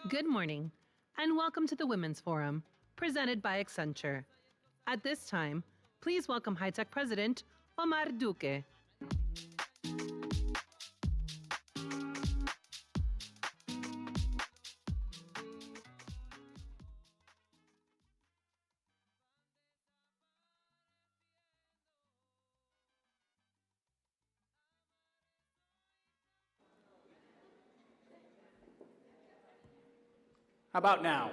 Good morning, and welcome to the Women's Forum, presented by Accenture. At this time, please welcome High-Tech President Omar Duque. How about now?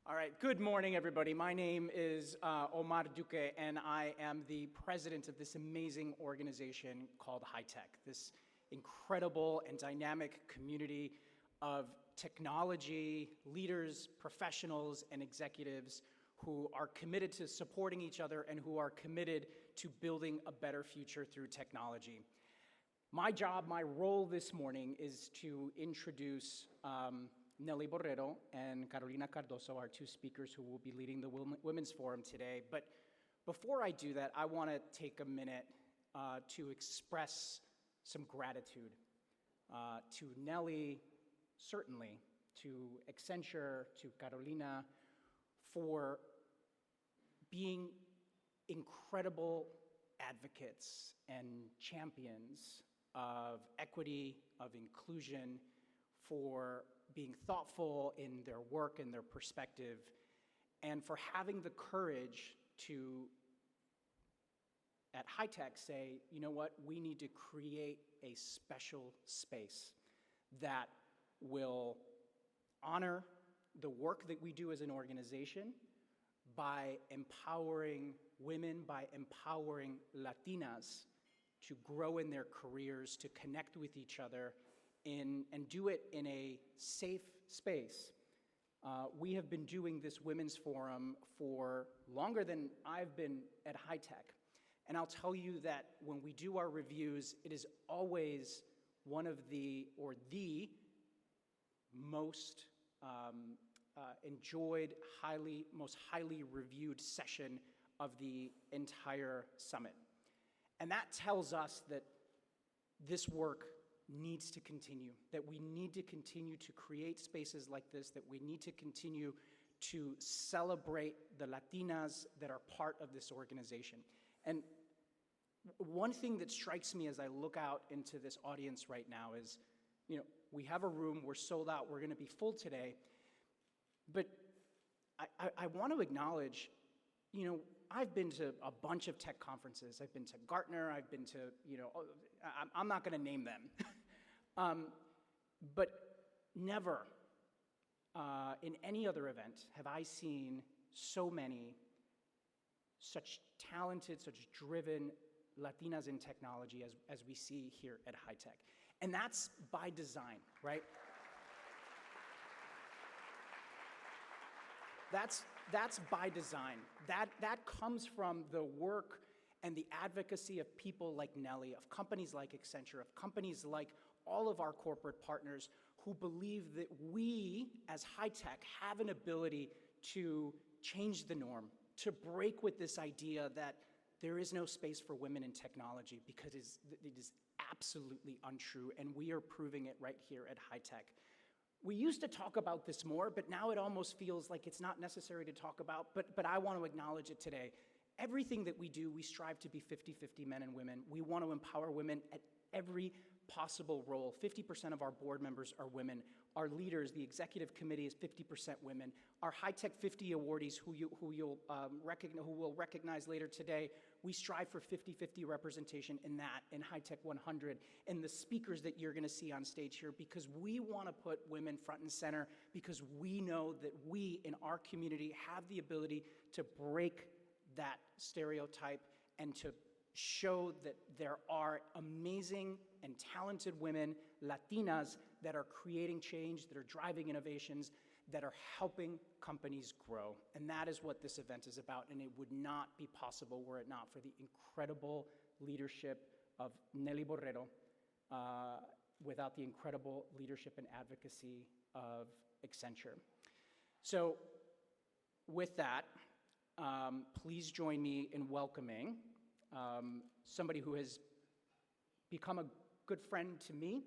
All right, good morning, everybody. My name is Omar Duque, and I am the president of this amazing organization called High-Tech, this incredible and dynamic community of technology leaders, professionals, and executives who are committed to supporting each other and who are committed to building a better future through technology. My job, my role this morning is to introduce Nelly Borrero and Carolina Cardoso, our two speakers who will be leading the Women's Forum today. But before I do that, I want to take a minute to express some gratitude to Nelly, certainly, to Accenture, to Carolina, for being incredible advocates and champions of equity, of inclusion, for being thoughtful in their work and their perspective, and for having the courage to, at High-Tech, say, you know what, we need to create a special space that will honor the work that we do as an organization by empowering women, by empowering Latinas to grow in their careers, to connect with each other, and do it in a safe space. We have been doing this Women's Forum for longer than I've been at High-Tech. And I'll tell you that when we do our reviews, it is always one of the most enjoyed, most highly reviewed session of the entire summit. And that tells us that this work needs to continue, that we need to continue to create spaces like this, that we need to continue to celebrate the Latinas that are part of this organization. And one thing that strikes me as I look out into this audience right now is, you know, we have a room, we're sold out, we're going to be full today, but I want to acknowledge, you know, I've been to a bunch of tech conferences. I've been to Gartner, I've been to, you know, I'm not going to name them. But never in any other event have I seen so many such talented, such driven Latinas in technology as we see here at High-Tech. And that's by design, right? That's by design. That comes from the work and the advocacy of people like Nelly, of companies like Accenture, of companies like all of our corporate partners who believe that we, as High-Tech, have an ability to change the norm, to break with this idea that there is no space for women in technology, because it is absolutely untrue, and we are proving it right here at High-Tech. We used to talk about this more, but now it almost feels like it's not necessary to talk about, but I want to acknowledge it today. Everything that we do, we strive to be 50-50 men and women. We want to empower women at every possible role. 50% of our board members are women. Our leaders, the executive committee, is 50% women. Our High-Tech 50 awardees, who we'll recognize later today, we strive for 50-50 representation in that, in High-Tech 100, and the speakers that you're going to see on stage here, because we want to put women front and center, because we know that we, in our community, have the ability to break that stereotype and to show that there are amazing and talented women, Latinas, that are creating change, that are driving innovations, that are helping companies grow. And that is what this event is about, and it would not be possible were it not for the incredible leadership of Nelly Borrero, without the incredible leadership and advocacy of Accenture. So with that, please join me in welcoming somebody who has become a good friend to me,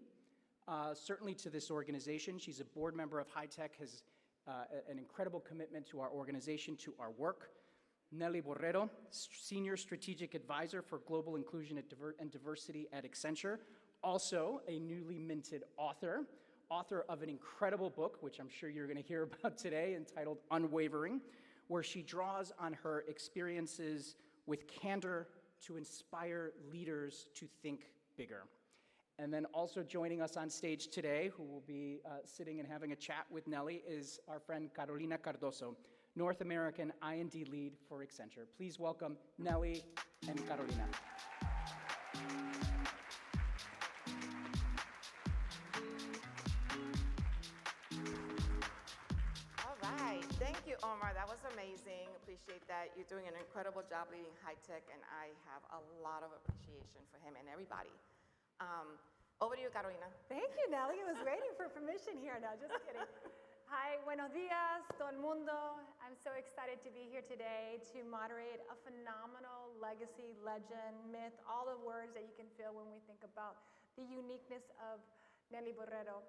certainly to this organization. She's a board member of High Tech, has an incredible commitment to our organization, to our work. Nelly Borrero, Senior Strategic Advisor for Global Inclusion and Diversity at Accenture, also a newly minted author of an incredible book, which I'm sure you're going to hear about today, entitled Unwavering, where she draws on her experiences with candor to inspire leaders to think bigger. And then also joining us on stage today, who will be sitting and having a chat with Nelly, is our friend Carolina Cardoso, North American I&D lead for Accenture. Please welcome Nelly and Carolina. All right, thank you, Omar. That was amazing. Appreciate that. You're doing an incredible job leading High Tech, and I have a lot of appreciation for him and everybody. Over to you, Carolina. Thank you, Nelly. I was waiting for permission here. No, just kidding. Hi, buenos dias, todo el mundo. I'm so excited to be here today to moderate a phenomenal legacy, legend, myth, all the words that you can feel when we think about the uniqueness of Nelly Borrero.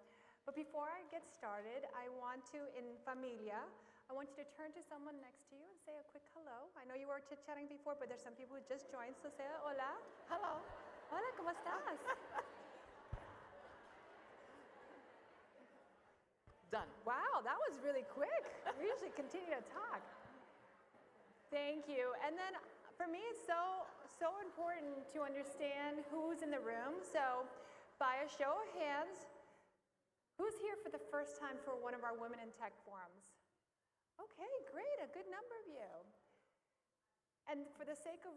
But before I get started, I want to, in familia, I want you to turn to someone next to you and say a quick hello. I know you were chit-chatting before, but there's some people who just joined, so say hola. Hello. Hola, ¿cómo estás? Done. Wow, that was really quick. We usually continue to talk. Thank you. And then for me, it's so important to understand who's in the room. So by a show of hands, who's here for the first time for one of our Women in Tech forums? Okay, great, a good number of you. And for the sake of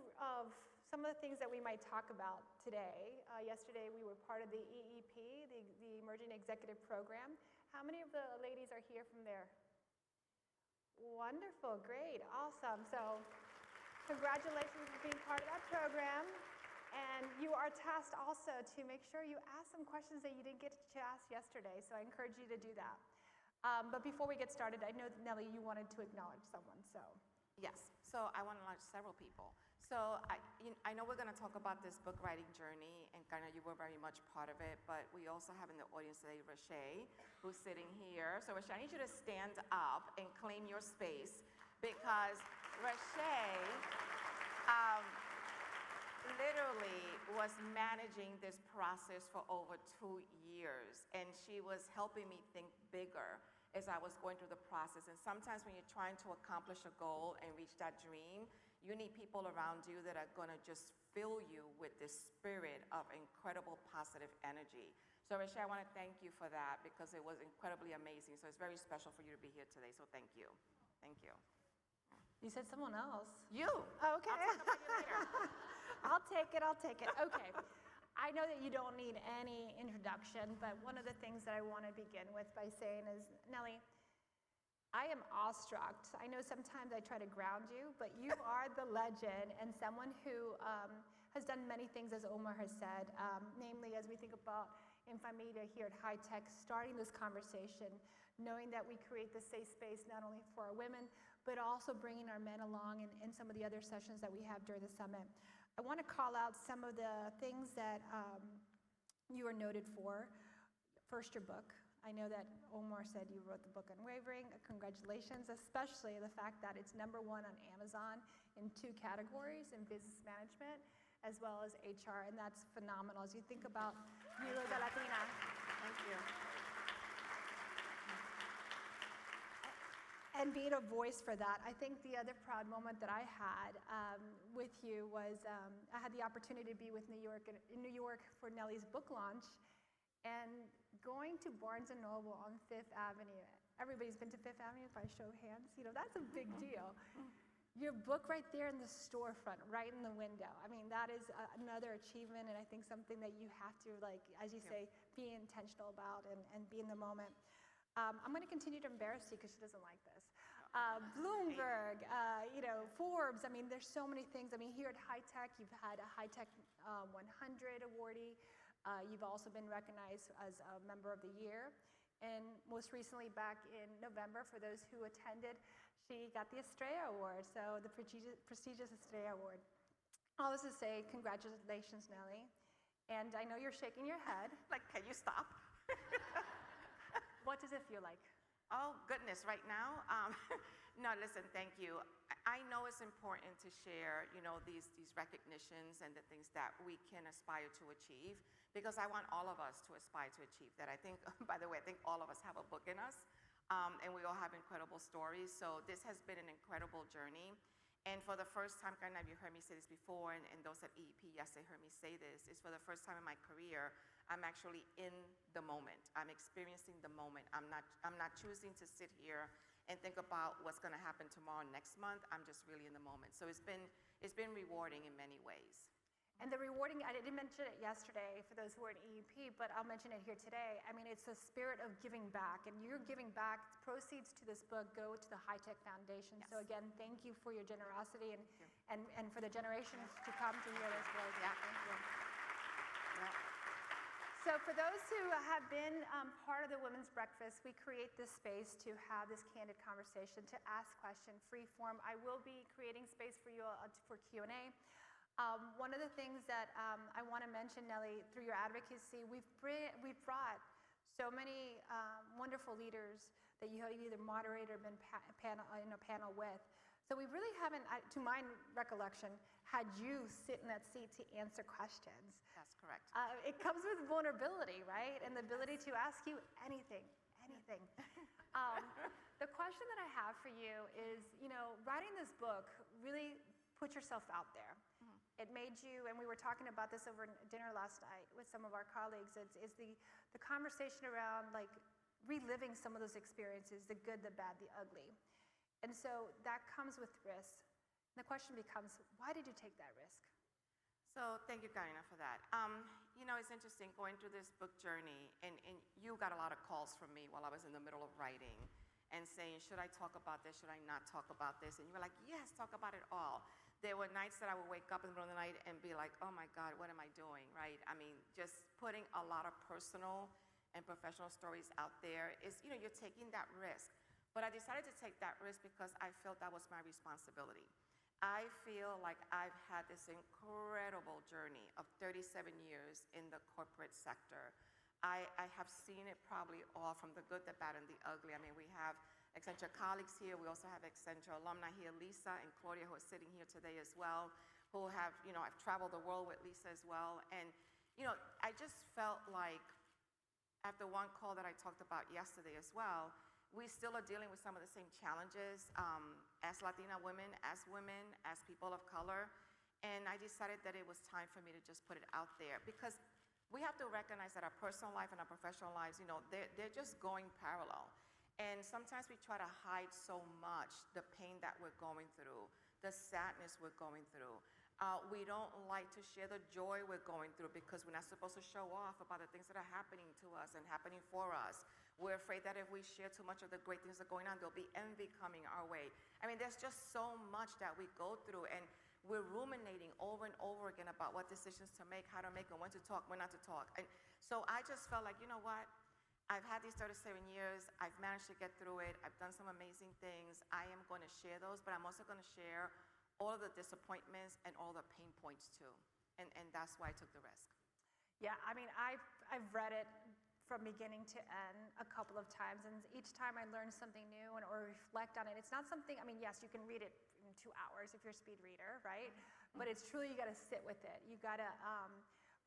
some of the things that we might talk about today, yesterday we were part of the EEP, the Emerging Executive Program. How many of the ladies are here from there? Wonderful, great, awesome. So congratulations for being part of that program. And you are tasked also to make sure you ask some questions that you didn't get to ask yesterday. So I encourage you to do that. But before we get started, I know that Nelly, you wanted to acknowledge someone, so. Yes, so I want to launch several people. So I know we're going to talk about this book writing journey, and kind of you were very much part of it, but we also have in the audience today Rashay, who's sitting here. So Rashay, I need you to stand up and claim your space, because Rashay literally was managing this process for over 2 years, and she was helping me think bigger as I was going through the process. And sometimes when you're trying to accomplish a goal and reach that dream, you need people around you that are going to just fill you with this spirit of incredible positive energy. So Rashay, I want to thank you for that, because it was incredibly amazing. So it's very special for you to be here today. So thank you. Thank you. You said someone else. You. Okay. I'll talk about you later. I'll take it. Okay. I know that you don't need any introduction, but one of the things that I want to begin with by saying is, Nelly, I am awestruck. I know sometimes I try to ground you, but you are the legend and someone who has done many things, as Omar has said, namely as we think about in Familia here at High Tech, starting this conversation, knowing that we create this safe space not only for our women, but also bringing our men along in some of the other sessions that we have during the summit. I want to call out some of the things that you are noted for. First, your book. I know that Omar said you wrote the book Unwavering. Congratulations, especially the fact that it's #1 on Amazon in 2 categories, in business management as well as HR, and that's phenomenal. As you think about Viva la Latina. Thank you. And being a voice for that. I think the other proud moment that I had with you was I had the opportunity to be in New York for Nelly's book launch, and going to Barnes & Noble on 5th Avenue. Everybody's been to 5th Avenue by show of hands. You know, that's a big deal. Your book right there in the storefront, right in the window. I mean, that is another achievement, and I think something that you have to, like, as you say, be intentional about and be in the moment. I'm going to continue to embarrass you because she doesn't like this. Bloomberg, Forbes. I mean, there's so many things. I mean, here at High Tech, you've had a High Tech 100 awardee. You've also been recognized as a Member of the Year. And most recently, back in November, for those who attended, she got the Estrella Award, so the prestigious Estrella Award. All this to say, congratulations, Nelly. And I know you're shaking your head. Like, can you stop? What does it feel like? Oh, goodness, right now? No, listen, thank you. I know it's important to share, these recognitions and the things that we can aspire to achieve, because I want all of us to aspire to achieve that. I think, by the way, I think all of us have a book in us, and we all have incredible stories. So this has been an incredible journey. And for the first time, Karina, you heard me say this before, and those at EEP, yes, they heard me say this, is for the first time in my career, I'm actually in the moment. I'm experiencing the moment. I'm not choosing to sit here and think about what's going to happen tomorrow, next month. I'm just really in the moment. So it's been rewarding in many ways. And the rewarding, I didn't mention it yesterday for those who are in EEP, but I'll mention it here today. I mean, it's the spirit of giving back, and you're giving back. Proceeds to this book go to the High Tech Foundation. Yes. So again, thank you for your generosity and for the generations to come to hear this voice. Yeah. Thank you. Yeah. So for those who have been part of the Women's Breakfast, we create this space to have this candid conversation, to ask questions, free form. I will be creating space for you for Q&A. One of the things that I want to mention, Nellie, through your advocacy, we've brought so many wonderful leaders that you have either moderated or been in a panel with. So we really haven't, to my recollection, had you sit in that seat to answer questions. That's correct. It comes with vulnerability, right? And the ability to ask you anything. The question that I have for you is, writing this book really put yourself out there. It made you, and we were talking about this over dinner last night with some of our colleagues, is the conversation around like reliving some of those experiences, the good, the bad, the ugly. And so that comes with risk. And the question becomes, why did you take that risk? So thank you, Karina, for that. It's interesting going through this book journey, and you got a lot of calls from me while I was in the middle of writing and saying, should I talk about this? Should I not talk about this? And you were like, yes, talk about it all. There were nights that I would wake up in the middle of the night and be like, oh my God, what am I doing, right? I mean, just putting a lot of personal and professional stories out there is, you're taking that risk. But I decided to take that risk because I felt that was my responsibility. I feel like I've had this incredible journey of 37 years in the corporate sector. I have seen it probably all, from the good, the bad, and the ugly. I mean, we have Accenture colleagues here. We also have Accenture alumni here, Lisa and Claudia, who are sitting here today as well, who have, I've traveled the world with Lisa as well. And, I just felt like after one call that I talked about yesterday as well, we still are dealing with some of the same challenges as Latina women, as people of color. And I decided that it was time for me to just put it out there, because we have to recognize that our personal life and our professional lives, they're just going parallel. And sometimes we try to hide so much the pain that we're going through, the sadness we're going through. We don't like to share the joy we're going through because we're not supposed to show off about the things that are happening to us and happening for us. We're afraid that if we share too much of the great things that are going on, there'll be envy coming our way. I mean, there's just so much that we go through, and we're ruminating over and over again about what decisions to make, how to make them, when to talk, when not to talk. And so I just felt like, you know what? I've had these 37 years. I've managed to get through it. I've done some amazing things. I am going to share those, but I'm also going to share all of the disappointments and all the pain points too. And that's why I took the risk. Yeah, I mean, I've read it from beginning to end a couple of times, and each time I learn something new or reflect on it. It's not something, I mean, yes, you can read it in 2 hours if you're a speed reader, right? But it's truly, you got to sit with it. You got to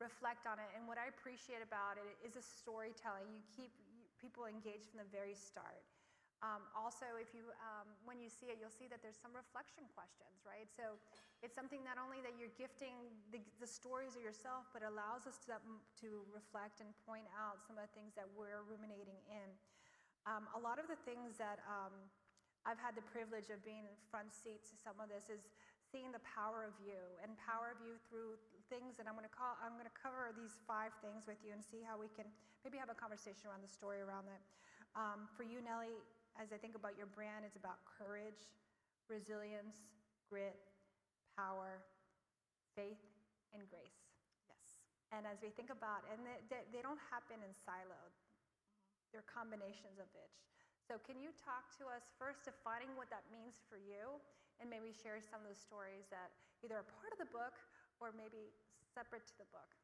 reflect on it. And what I appreciate about it is a storytelling. You keep people engaged from the very start. Also, if you, when you see it, you'll see that there's some reflection questions, right? So it's something not only that you're gifting the stories of yourself, but allows us to reflect and point out some of the things that we're ruminating in. A lot of the things that I've had the privilege of being in front seat to some of this is seeing the power of you, and power of you through things that I'm going to cover these 5 things with you and see how we can maybe have a conversation around the story around that. For you, Nellie, as I think about your brand, it's about courage, resilience, grit, power, faith, and grace. Yes. And as we think about, and they don't happen in siloed. They're combinations of each. So can you talk to us first, defining what that means for you, and maybe share some of the stories that either are part of the book or maybe separate to the book?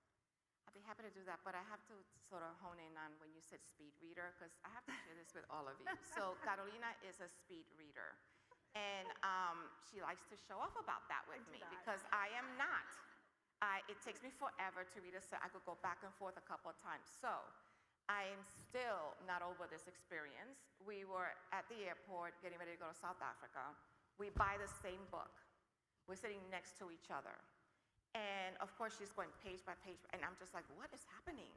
I'd be happy to do that, but I have to sort of hone in on when you said speed reader, because I have to share this with all of you. So Carolina is a speed reader, and she likes to show off about that with me because I am not. It takes me forever to read a set. I could go back and forth a couple of times. So I am still not over this experience. We were at the airport getting ready to go to South Africa. We buy the same book. We're sitting next to each other. And of course, she's going page by page, and I'm just like, what is happening?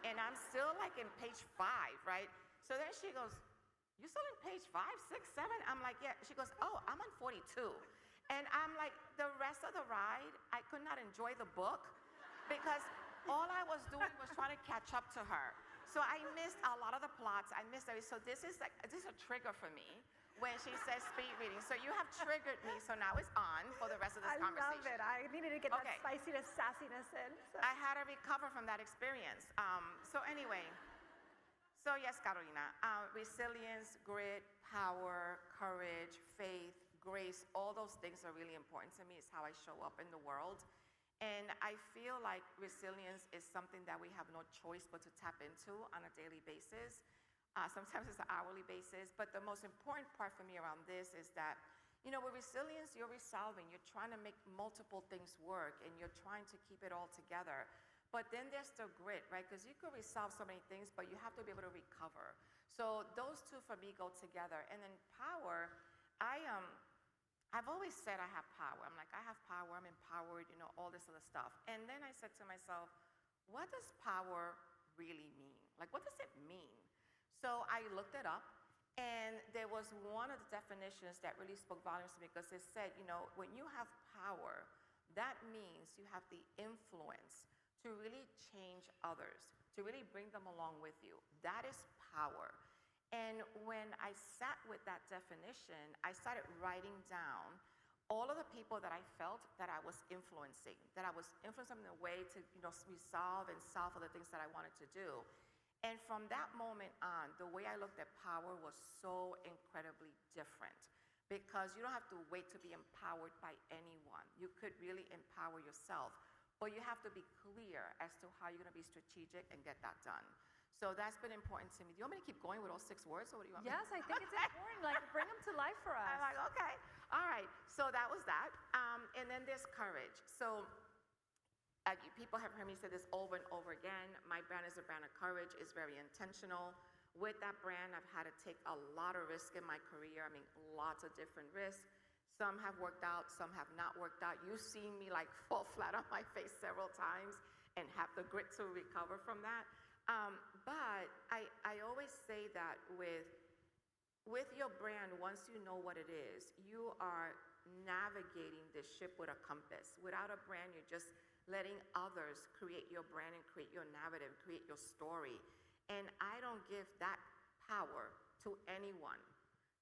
And I'm still like in page 5, right? So then she goes, you still in page 5, 6, 7? I'm like, yeah. She goes, oh, I'm on 42. And I'm like, the rest of the ride, I could not enjoy the book because all I was doing was trying to catch up to her. So I missed a lot of the plots. I missed everything. So this is a trigger for me when she says speed reading. So you have triggered me, so now it's on for the rest of this conversation. I love it. I needed to get that spiciness, sassiness in. So. I had to recover from that experience. So anyway, so yes, Carolina, resilience, grit, power, courage, faith, grace, all those things are really important to me. It's how I show up in the world. And I feel like resilience is something that we have no choice but to tap into on a daily basis. Sometimes it's an hourly basis, but the most important part for me around this is that, you know, with resilience, you're resolving, you're trying to make multiple things work, and you're trying to keep it all together. But then there's the grit, right? Because you could resolve so many things, but you have to be able to recover. So those two for me go together. And then power, I've always said I have power. I'm like, I have power, I'm empowered, you know, all this other stuff. And then I said to myself, what does power really mean? Like, what does it mean? So I looked it up, and there was one of the definitions that really spoke volumes to me because it said, you know, when you have power, that means you have the influence to really change others, to really bring them along with you. That is power. And when I sat with that definition, I started writing down all of the people that I felt that I was influencing in a way to, you know, resolve and solve for the things that I wanted to do. And from that moment on, the way I looked at power was so incredibly different because you don't have to wait to be empowered by anyone. You could really empower yourself, but you have to be clear as to how you're going to be strategic and get that done. So that's been important to me. Do you want me to keep going with all 6 words, or what do you want? Yes, I think it's important. Like, bring them to life for us. I'm like, okay, all right. So that was that. And then there's courage. So people have heard me say this over and over again. My brand is a brand of courage. It's very intentional. With that brand, I've had to take a lot of risk in my career. I mean, lots of different risks. Some have worked out, some have not worked out. You've seen me like fall flat on my face several times and have the grit to recover from that. But I always say that with your brand, once you know what it is, you are navigating this ship with a compass. Without a brand, you're just letting others create your brand and create your narrative, create your story. And I don't give that power to anyone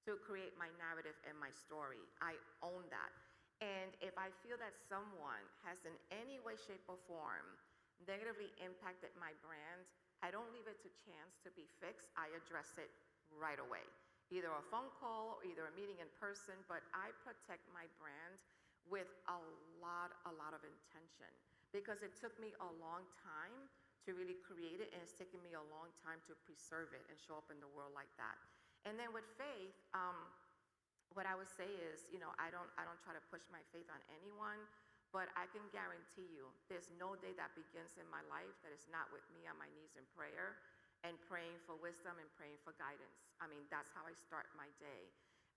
to create my narrative and my story. I own that. And if I feel that someone has in any way, shape, or form negatively impacted my brand, I don't leave it to chance to be fixed. I address it right away. Either a phone call or either a meeting in person, but I protect my brand with a lot of intention because it took me a long time to really create it, and it's taken me a long time to preserve it and show up in the world like that. And then with faith, what I would say is, you know, I don't try to push my faith on anyone, but I can guarantee you there's no day that begins in my life that is not with me on my knees in prayer and praying for wisdom and praying for guidance. I mean, that's how I start my day.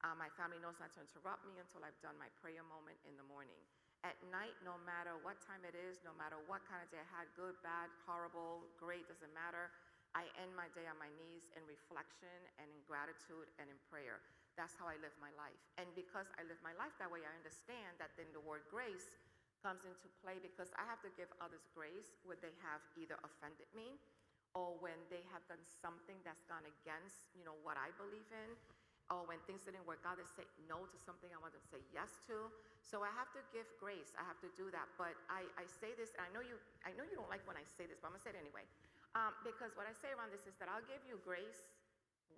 My family knows not to interrupt me until I've done my prayer moment in the morning. At night, no matter what time it is, no matter what kind of day I had, good, bad, horrible, great, doesn't matter, I end my day on my knees in reflection and in gratitude and in prayer. That's how I live my life. And because I live my life that way, I understand that then the word grace comes into play because I have to give others grace when they have either offended me or when they have done something that's gone against, you know, what I believe in, or when things didn't work out, they say no to something I want them to say yes to. So I have to give grace. I have to do that. But I say this, and I know you don't like when I say this, but I'm gonna say it anyway. Because what I say around this is that I'll give you grace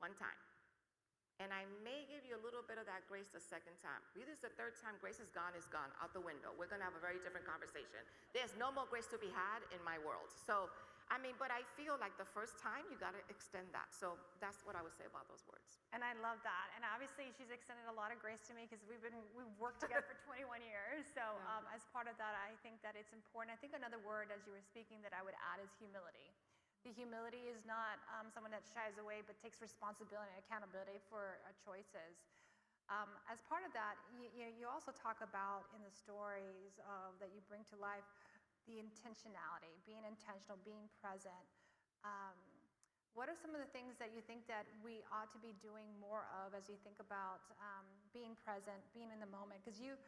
one time. And I may give you a little bit of that grace the second time. Either it's the third time, grace is gone, out the window. We're gonna have a very different conversation. There's no more grace to be had in my world. So, I mean, but I feel like the first time, you gotta extend that. So that's what I would say about those words. And I love that. And obviously, she's extended a lot of grace to me because we've worked together for 21 years. So as part of that, I think that it's important. I think another word, as you were speaking, that I would add is humility. The humility is not someone that shies away, but takes responsibility and accountability for choices. As part of that, you also talk about in the stories that you bring to life, the intentionality, being intentional, being present. What are some of the things that you think that we ought to be doing more of as you think about being present, being in the moment? Because you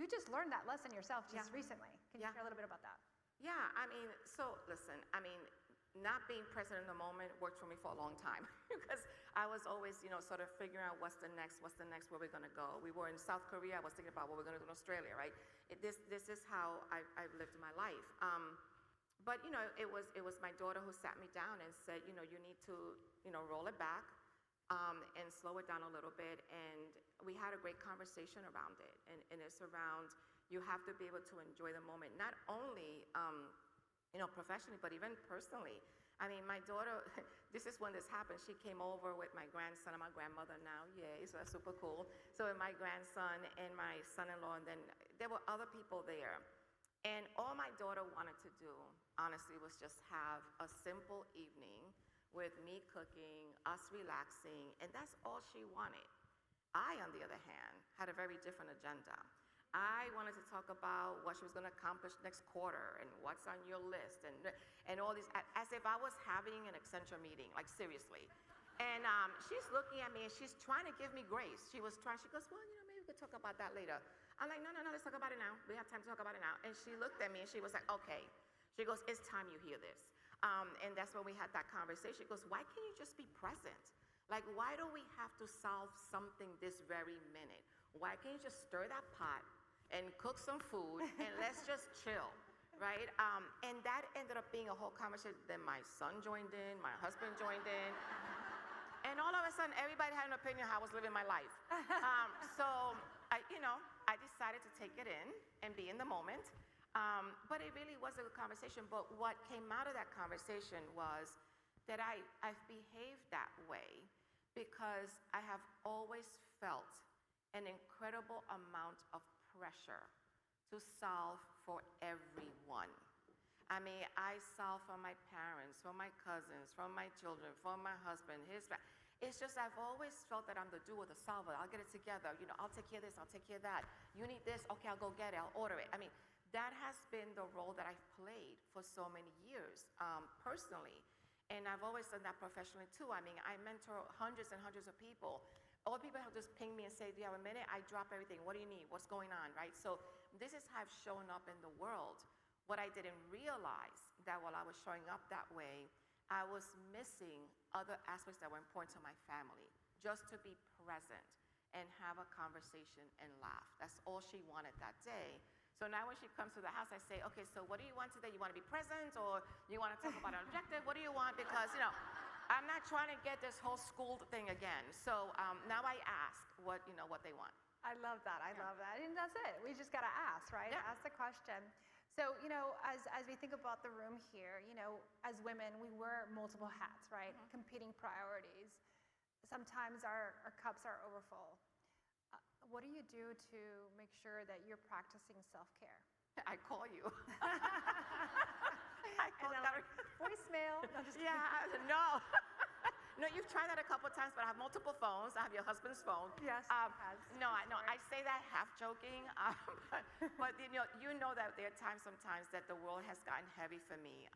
just learned that lesson yourself just recently. Can you share a little bit about that? Yeah, I mean, so listen, I mean, not being present in the moment worked for me for a long time because I was always, sort of figuring out what's the next, where we're gonna go. We were in South Korea, I was thinking about what we're gonna do in Australia, right? This is how I've lived my life. But it was my daughter who sat me down and said, you need to, roll it back and slow it down a little bit. And we had a great conversation around it. And it's around, you have to be able to enjoy the moment, not only, professionally, but even personally. I mean, my daughter, this is when this happened. She came over with my grandson and my grandmother now, yay, so that's super cool. So my grandson and my son-in-law, and then there were other people there. And all my daughter wanted to do, honestly, was just have a simple evening with me cooking, us relaxing, and that's all she wanted. I, on the other hand, had a very different agenda. I wanted to talk about what she was going to accomplish next quarter and what's on your list and all these, as if I was having an Accenture meeting, like seriously. And she's looking at me and she's trying to give me grace. She goes, well, maybe we could talk about that later. I'm like, no, let's talk about it now. We have time to talk about it now. And she looked at me and she was like, okay. She goes, it's time you hear this. And that's when we had that conversation. She goes, why can't you just be present? Like, why do we have to solve something this very minute? Why can't you just stir that pot and cook some food and let's just chill, right? And that ended up being a whole conversation. Then my son joined in, my husband joined in. And all of a sudden, everybody had an opinion how I was living my life. So, I decided to take it in and be in the moment. But it really was a good conversation. But what came out of that conversation was that I've behaved that way because I have always felt an incredible amount of pressure to solve for everyone. I mean, I solve for my parents, for my cousins, for my children, for my husband, it's just I've always felt that I'm the doer, the solver. I'll get it together. I'll take care of this, I'll take care of that. You need this, okay, I'll go get it, I'll order it. I mean, that has been the role that I've played for so many years, personally. And I've always done that professionally too. I mean, I mentor hundreds and hundreds of people. All people have just ping me and say, do you have a minute? I drop everything. What do you need? What's going on, right? So this is how I've shown up in the world. What I didn't realize that while I was showing up that way, I was missing other aspects that were important to my family, just to be present and have a conversation and laugh. That's all she wanted that day. So now when she comes to the house, I say, okay, so what do you want today? You want to be present or you want to talk about an objective? What do you want? Because, I'm not trying to get this whole school thing again. So now I ask what they want. I love that. I love that. And that's it. We just got to ask, right? Yeah. Ask the question. So, as we think about the room here, as women, we wear multiple hats, right? Competing priorities. Sometimes our cups are overfull. What do you do to make sure that you're practicing self-care? I call you. Voicemail. No, just yeah, no. No, you've tried that a couple of times, but I have multiple phones. I have your husband's phone. Yes, No, I say that half joking, but you know that there are times sometimes that the world has gotten heavy for me.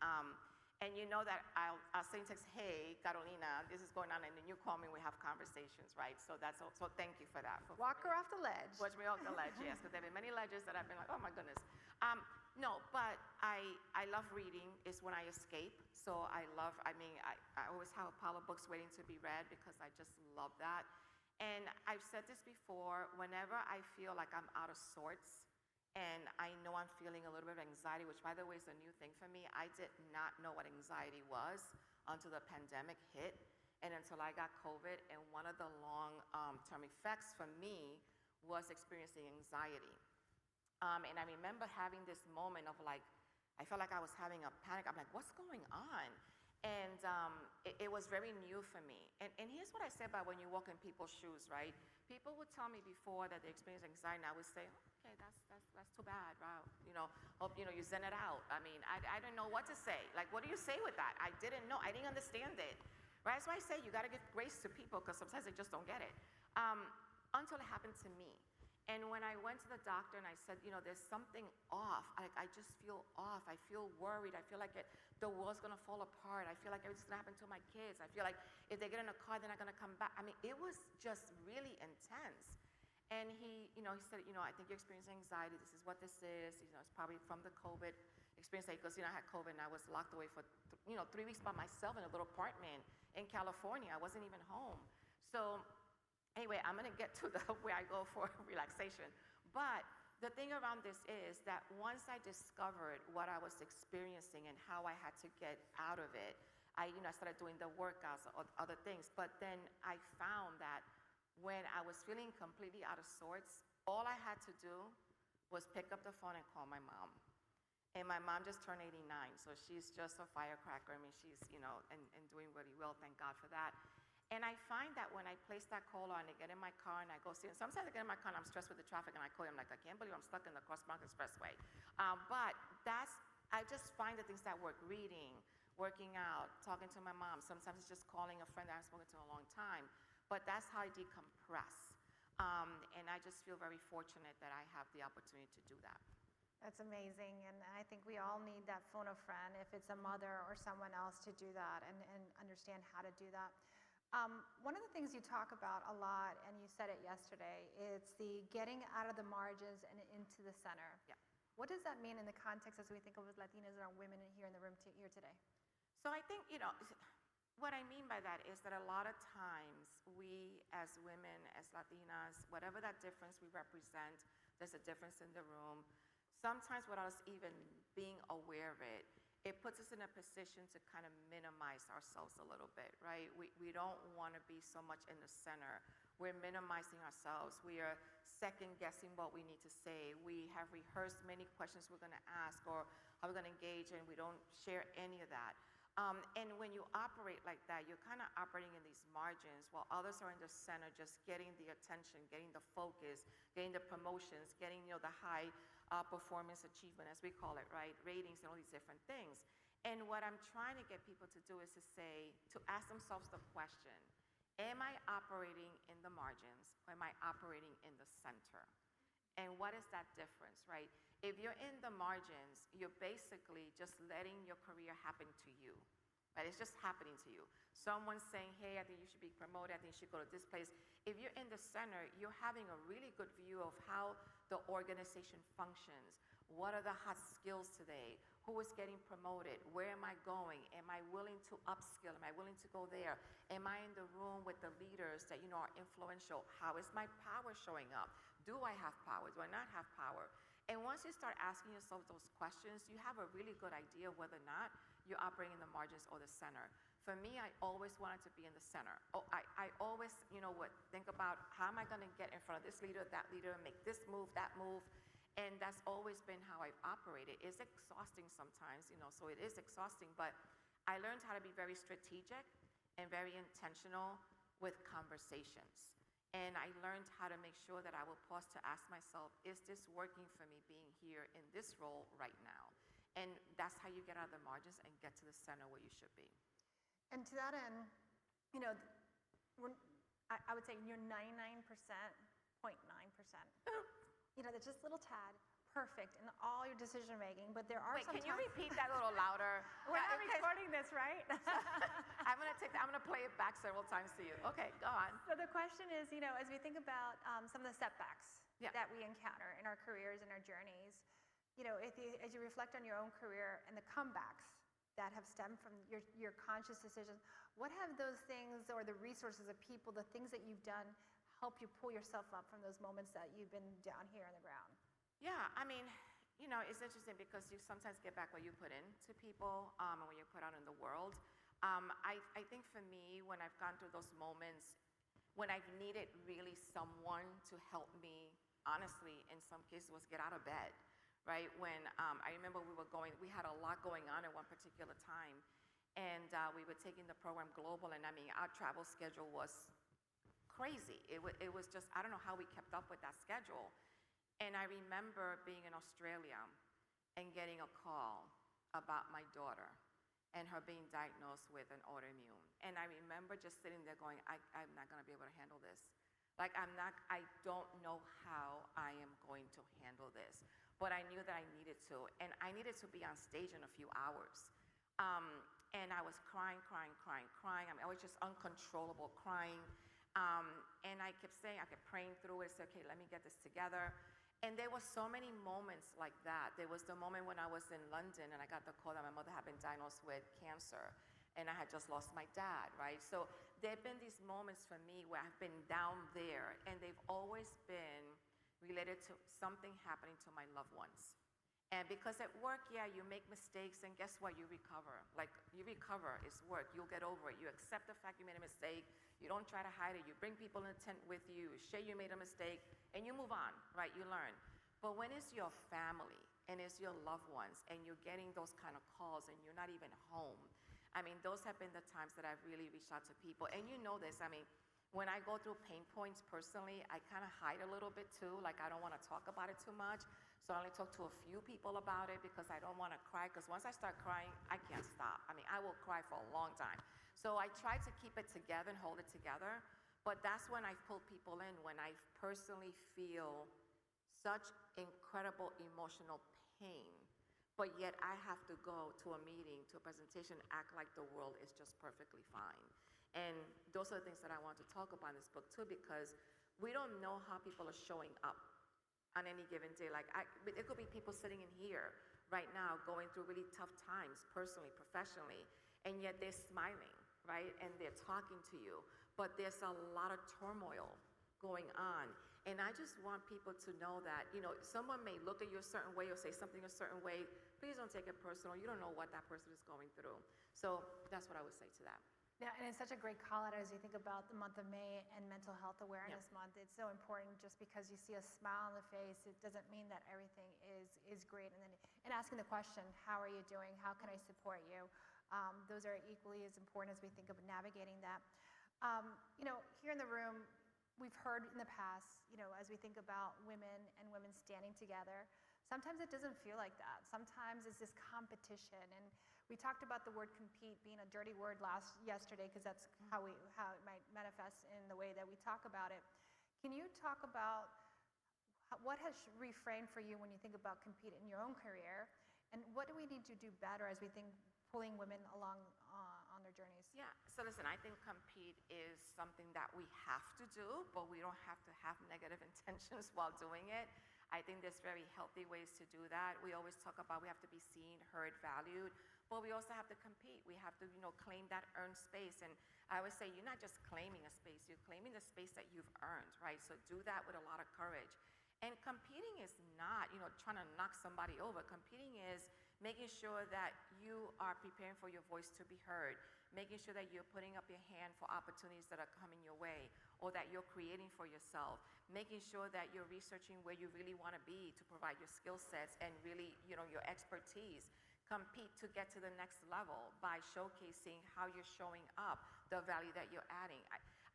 And you know that I'll send text, hey, Carolina, this is going on, and then you call me and we have conversations, right? So so thank you for that. Walk her off the ledge. Watch me off the ledge, yes, because there have been many ledges that I've been like, oh my goodness. No, but I love reading. It's when I escape. So I always have a pile of books waiting to be read because I just love that. And I've said this before, whenever I feel like I'm out of sorts, and I know I'm feeling a little bit of anxiety, which by the way is a new thing for me. I did not know what anxiety was until the pandemic hit. and until I got COVID. And one of the long-term effects for me was experiencing anxiety. And I remember having this moment of like, I felt like I was having a panic. I'm like, what's going on? And it was very new for me. And here's what I say about when you walk in people's shoes, right? People would tell me before that they experience anxiety, and I would say, oh, okay, that's too bad, wow. Hope, you zen it out. I mean, I didn't know what to say. Like, what do you say with that? I didn't know. I didn't understand it, right? That's why I say you got to give grace to people, because sometimes they just don't get it. Until it happened to me. And when I went to the doctor and I said, there's something off, I just feel off, I feel worried, I feel like the world's gonna fall apart, I feel like everything's gonna happen to my kids, I feel like if they get in a car, they're not gonna come back. I mean, it was just really intense. And he said, I think you're experiencing anxiety, this is what this is, it's probably from the COVID experience, because, I had COVID and I was locked away for, 3 weeks by myself in a little apartment in California. I wasn't even home. So, anyway, I'm gonna get to where I go for relaxation. But the thing around this is that once I discovered what I was experiencing and how I had to get out of it, I started doing the workouts or other things. But then I found that when I was feeling completely out of sorts, all I had to do was pick up the phone and call my mom. And my mom just turned 89, so she's just a firecracker. I mean, she's, and doing really well, thank God for that. And I find that when I place that call on, I get in my car and I go see, and sometimes I get in my car and I'm stressed with the traffic and I call you, I'm like, I can't believe I'm stuck in the Cross Mountain Expressway. But I just find the things that work: reading, working out, talking to my mom. Sometimes it's just calling a friend that I haven't spoken to in a long time. But that's how I decompress. And I just feel very fortunate that I have the opportunity to do that. That's amazing, and I think we all need that phone a friend, if it's a mother or someone else, to do that and understand how to do that. One of the things you talk about a lot, and you said it yesterday, it's the getting out of the margins and into the center. Yeah. What does that mean in the context as we think of Latinas and our women here in the room here today? So I think, what I mean by that is that a lot of times we as women, as Latinas, whatever that difference we represent, there's a difference in the room. Sometimes without us even being aware of it, it puts us in a position to kind of minimize ourselves a little bit, right? We don't want to be so much in the center. We're minimizing ourselves. We are second guessing what we need to say. We have rehearsed many questions we're going to ask or how we're going to engage, and we don't share any of that. And when you operate like that, you're kind of operating in these margins while others are in the center, just getting the attention, getting the focus, getting the promotions, getting the high performance achievement, as we call it, right? Ratings and all these different things. And what I'm trying to get people to do is to ask themselves the question, am I operating in the margins or am I operating in the center? And what is that difference, right? If you're in the margins, you're basically just letting your career happen to you, right? It's just happening to you. Someone's saying, hey, I think you should be promoted, I think you should go to this place. If you're in the center, you're having a really good view of how the organization functions. What are the hot skills today? Who is getting promoted? Where am I going? Am I willing to upskill? Am I willing to go there? Am I in the room with the leaders that are influential? How is my power showing up? Do I have power? Do I not have power? And once you start asking yourself those questions, you have a really good idea of whether or not you're operating in the margins or the center. For me, I always wanted to be in the center. I always, would think about how am I going to get in front of this leader, that leader, make this move, that move. And that's always been how I've operated. It's exhausting sometimes, so it is exhausting, but I learned how to be very strategic and very intentional with conversations. And I learned how to make sure that I will pause to ask myself, is this working for me being here in this role right now? And that's how you get out of the margins and get to the center where you should be. And to that end, I would say you're 99.9%, that's just a little tad perfect in all your decision making, but there are Wait, can you repeat that a little louder? We're not recording this, right? I'm gonna play it back several times to you. Okay, go on. So the question is, as we think about some of the setbacks that we encounter in our careers and our journeys, as you reflect on your own career and the comebacks that have stemmed from your conscious decisions, what have those things or the resources of people, the things that you've done, help you pull yourself up from those moments that you've been down here on the ground? Yeah, I mean, it's interesting because you sometimes get back what you put into people and when you put out in the world. I think for me, when I've gone through those moments, when I've needed really someone to help me, honestly, in some cases was get out of bed, right? When I remember we had a lot going on at one particular time, and we were taking the program global, and I mean, our travel schedule was crazy. It was just, I don't know how we kept up with that schedule. And I remember being in Australia and getting a call about my daughter and her being diagnosed with an autoimmune. And I remember just sitting there going, I'm not gonna be able to handle this. Like, I don't know how I am going to handle this. But I knew that I needed to. And I needed to be on stage in a few hours. And I was crying. I mean, I was just uncontrollable crying. And I kept praying through it, said, okay, let me get this together. And there were so many moments like that. There was the moment when I was in London and I got the call that my mother had been diagnosed with cancer and I had just lost my dad, right? So there have been these moments for me where I've been down there and they've always been related to something happening to my loved ones. And because at work, yeah, you make mistakes and guess what? You recover. Like, you recover, it's work, you'll get over it. You accept the fact you made a mistake, you don't try to hide it, you bring people in the tent with you, share you made a mistake, and you move on, right? You learn. But when it's your family and it's your loved ones and you're getting those kind of calls and you're not even home, I mean, those have been the times that I've really reached out to people. And you know this, I mean, when I go through pain points personally, I kind of hide a little bit too, like I don't want to talk about it too much. So I only talk to a few people about it because I don't want to cry, because once I start crying, I can't stop. I mean, I will cry for a long time. So I try to keep it together and hold it together, but that's when I pull people in, when I personally feel such incredible emotional pain, but yet I have to go to a meeting, to a presentation, act like the world is just perfectly fine. And those are the things that I want to talk about in this book too, because we don't know how people are showing up on any given day. Like, it could be people sitting in here right now going through really tough times, personally, professionally, and yet they're smiling, right? And they're talking to you, but there's a lot of turmoil going on. And I just want people to know that, you know, someone may look at you a certain way or say something a certain way. Please don't take it personal. You don't know what that person is going through. So that's what I would say to that. Yeah, and it's such a great call out as you think about the month of May and Mental Health Awareness Month. It's so important. Just because you see a smile on the face, it doesn't mean that everything is great. And asking the question, how are you doing? How can I support you? Those are equally as important as we think of navigating that. You know, here in the room, we've heard in the past, you know, as we think about women and women standing together, sometimes it doesn't feel like that. Sometimes it's this competition. And we talked about the word compete being a dirty word yesterday, because that's how it might manifest in the way that we talk about it. Can you talk about what has reframed for you when you think about compete in your own career, and what do we need to do better as we think pulling women along on their journeys? Yeah, so listen, I think compete is something that we have to do, but we don't have to have negative intentions while doing it. I think there's very healthy ways to do that. We always talk about we have to be seen, heard, valued, but we also have to compete. We have to, you know, claim that earned space. And I always say, you're not just claiming a space, you're claiming the space that you've earned, right? So do that with a lot of courage. And competing is not, you know, trying to knock somebody over. Competing is making sure that you are preparing for your voice to be heard, making sure that you're putting up your hand for opportunities that are coming your way, or that you're creating for yourself, making sure that you're researching where you really want to be to provide your skill sets and really, you know, your expertise. Compete to get to the next level by showcasing how you're showing up, the value that you're adding.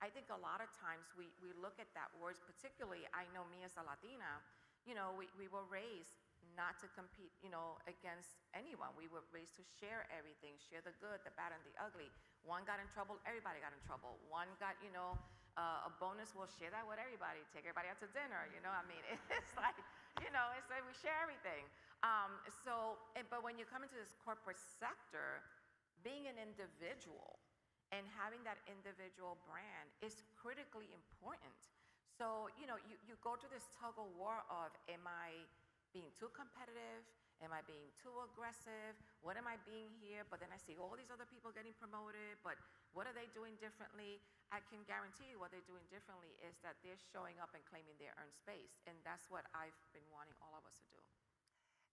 I think a lot of times we look at that word, particularly, I know me as a Latina, you know, we were raised not to compete, you know, against anyone. We were raised to share everything, share the good, the bad, and the ugly. One got in trouble, everybody got in trouble. One got, you know, a bonus, we'll share that with everybody, take everybody out to dinner, you know, I mean, it's like, you know, it's like we share everything. But when you come into this corporate sector, being an individual and having that individual brand is critically important. So, you know, you go through this tug of war of, am I being too competitive? Am I being too aggressive? What am I being here? But then I see all these other people getting promoted, but what are they doing differently? I can guarantee you what they're doing differently is that they're showing up and claiming their earned space. And that's what I've been wanting all of us to do.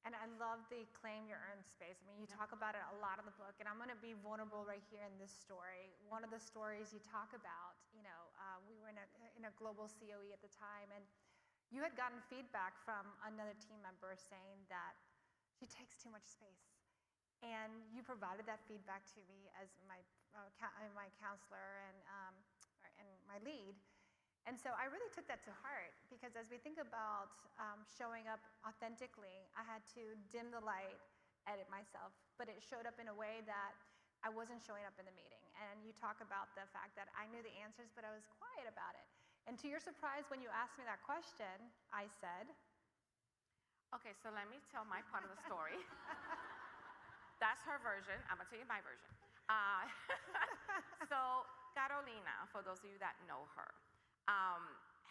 And I love the claim your earned space. I mean, you talk about it a lot in the book, and I'm going to be vulnerable right here in this story. One of the stories you talk about, we were in a global COE at the time, and you had gotten feedback from another team member saying that she takes too much space. And you provided that feedback to me as my counselor and my lead. And so I really took that to heart, because as we think about showing up authentically, I had to dim the light, edit myself, but it showed up in a way that I wasn't showing up in the meeting. And you talk about the fact that I knew the answers, but I was quiet about it. And to your surprise, when you asked me that question, I said, Okay, so let me tell my part of the story. That's her version. I'm going to tell you my version. So Carolina, for those of you that know her,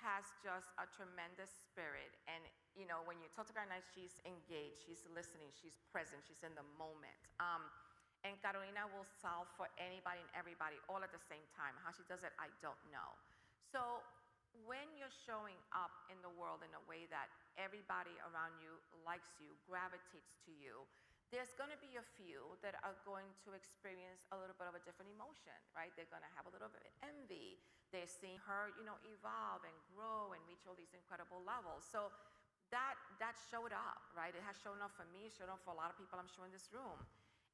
has just a tremendous spirit. And, when you talk to Carolina, she's engaged, she's listening, she's present, she's in the moment. And Carolina will solve for anybody and everybody all at the same time. How she does it, I don't know. So when you're showing up in the world in a way that everybody around you likes you, gravitates to you, there's going to be a few that are going to experience a little bit of a different emotion, right? They're going to have a little bit of envy. They're seeing her, evolve and grow and reach all these incredible levels. So that showed up, right? It has shown up for me, showed up for a lot of people, I'm sure, in this room.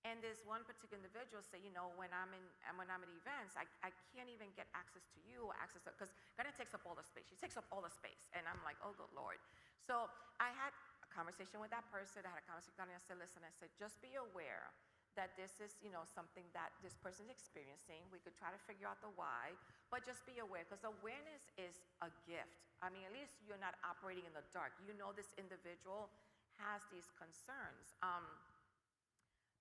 And there's one particular individual say, when I'm at events, I can't even get access to you or access to, because Gana takes up all the space. She takes up all the space. And I'm like, oh, good Lord. So I had a conversation with that person. I had a conversation with Gana. I said, listen, just be aware that this is, something that this person is experiencing. We could try to figure out the why, but just be aware, because awareness is a gift. I mean, at least you're not operating in the dark. You know this individual has these concerns.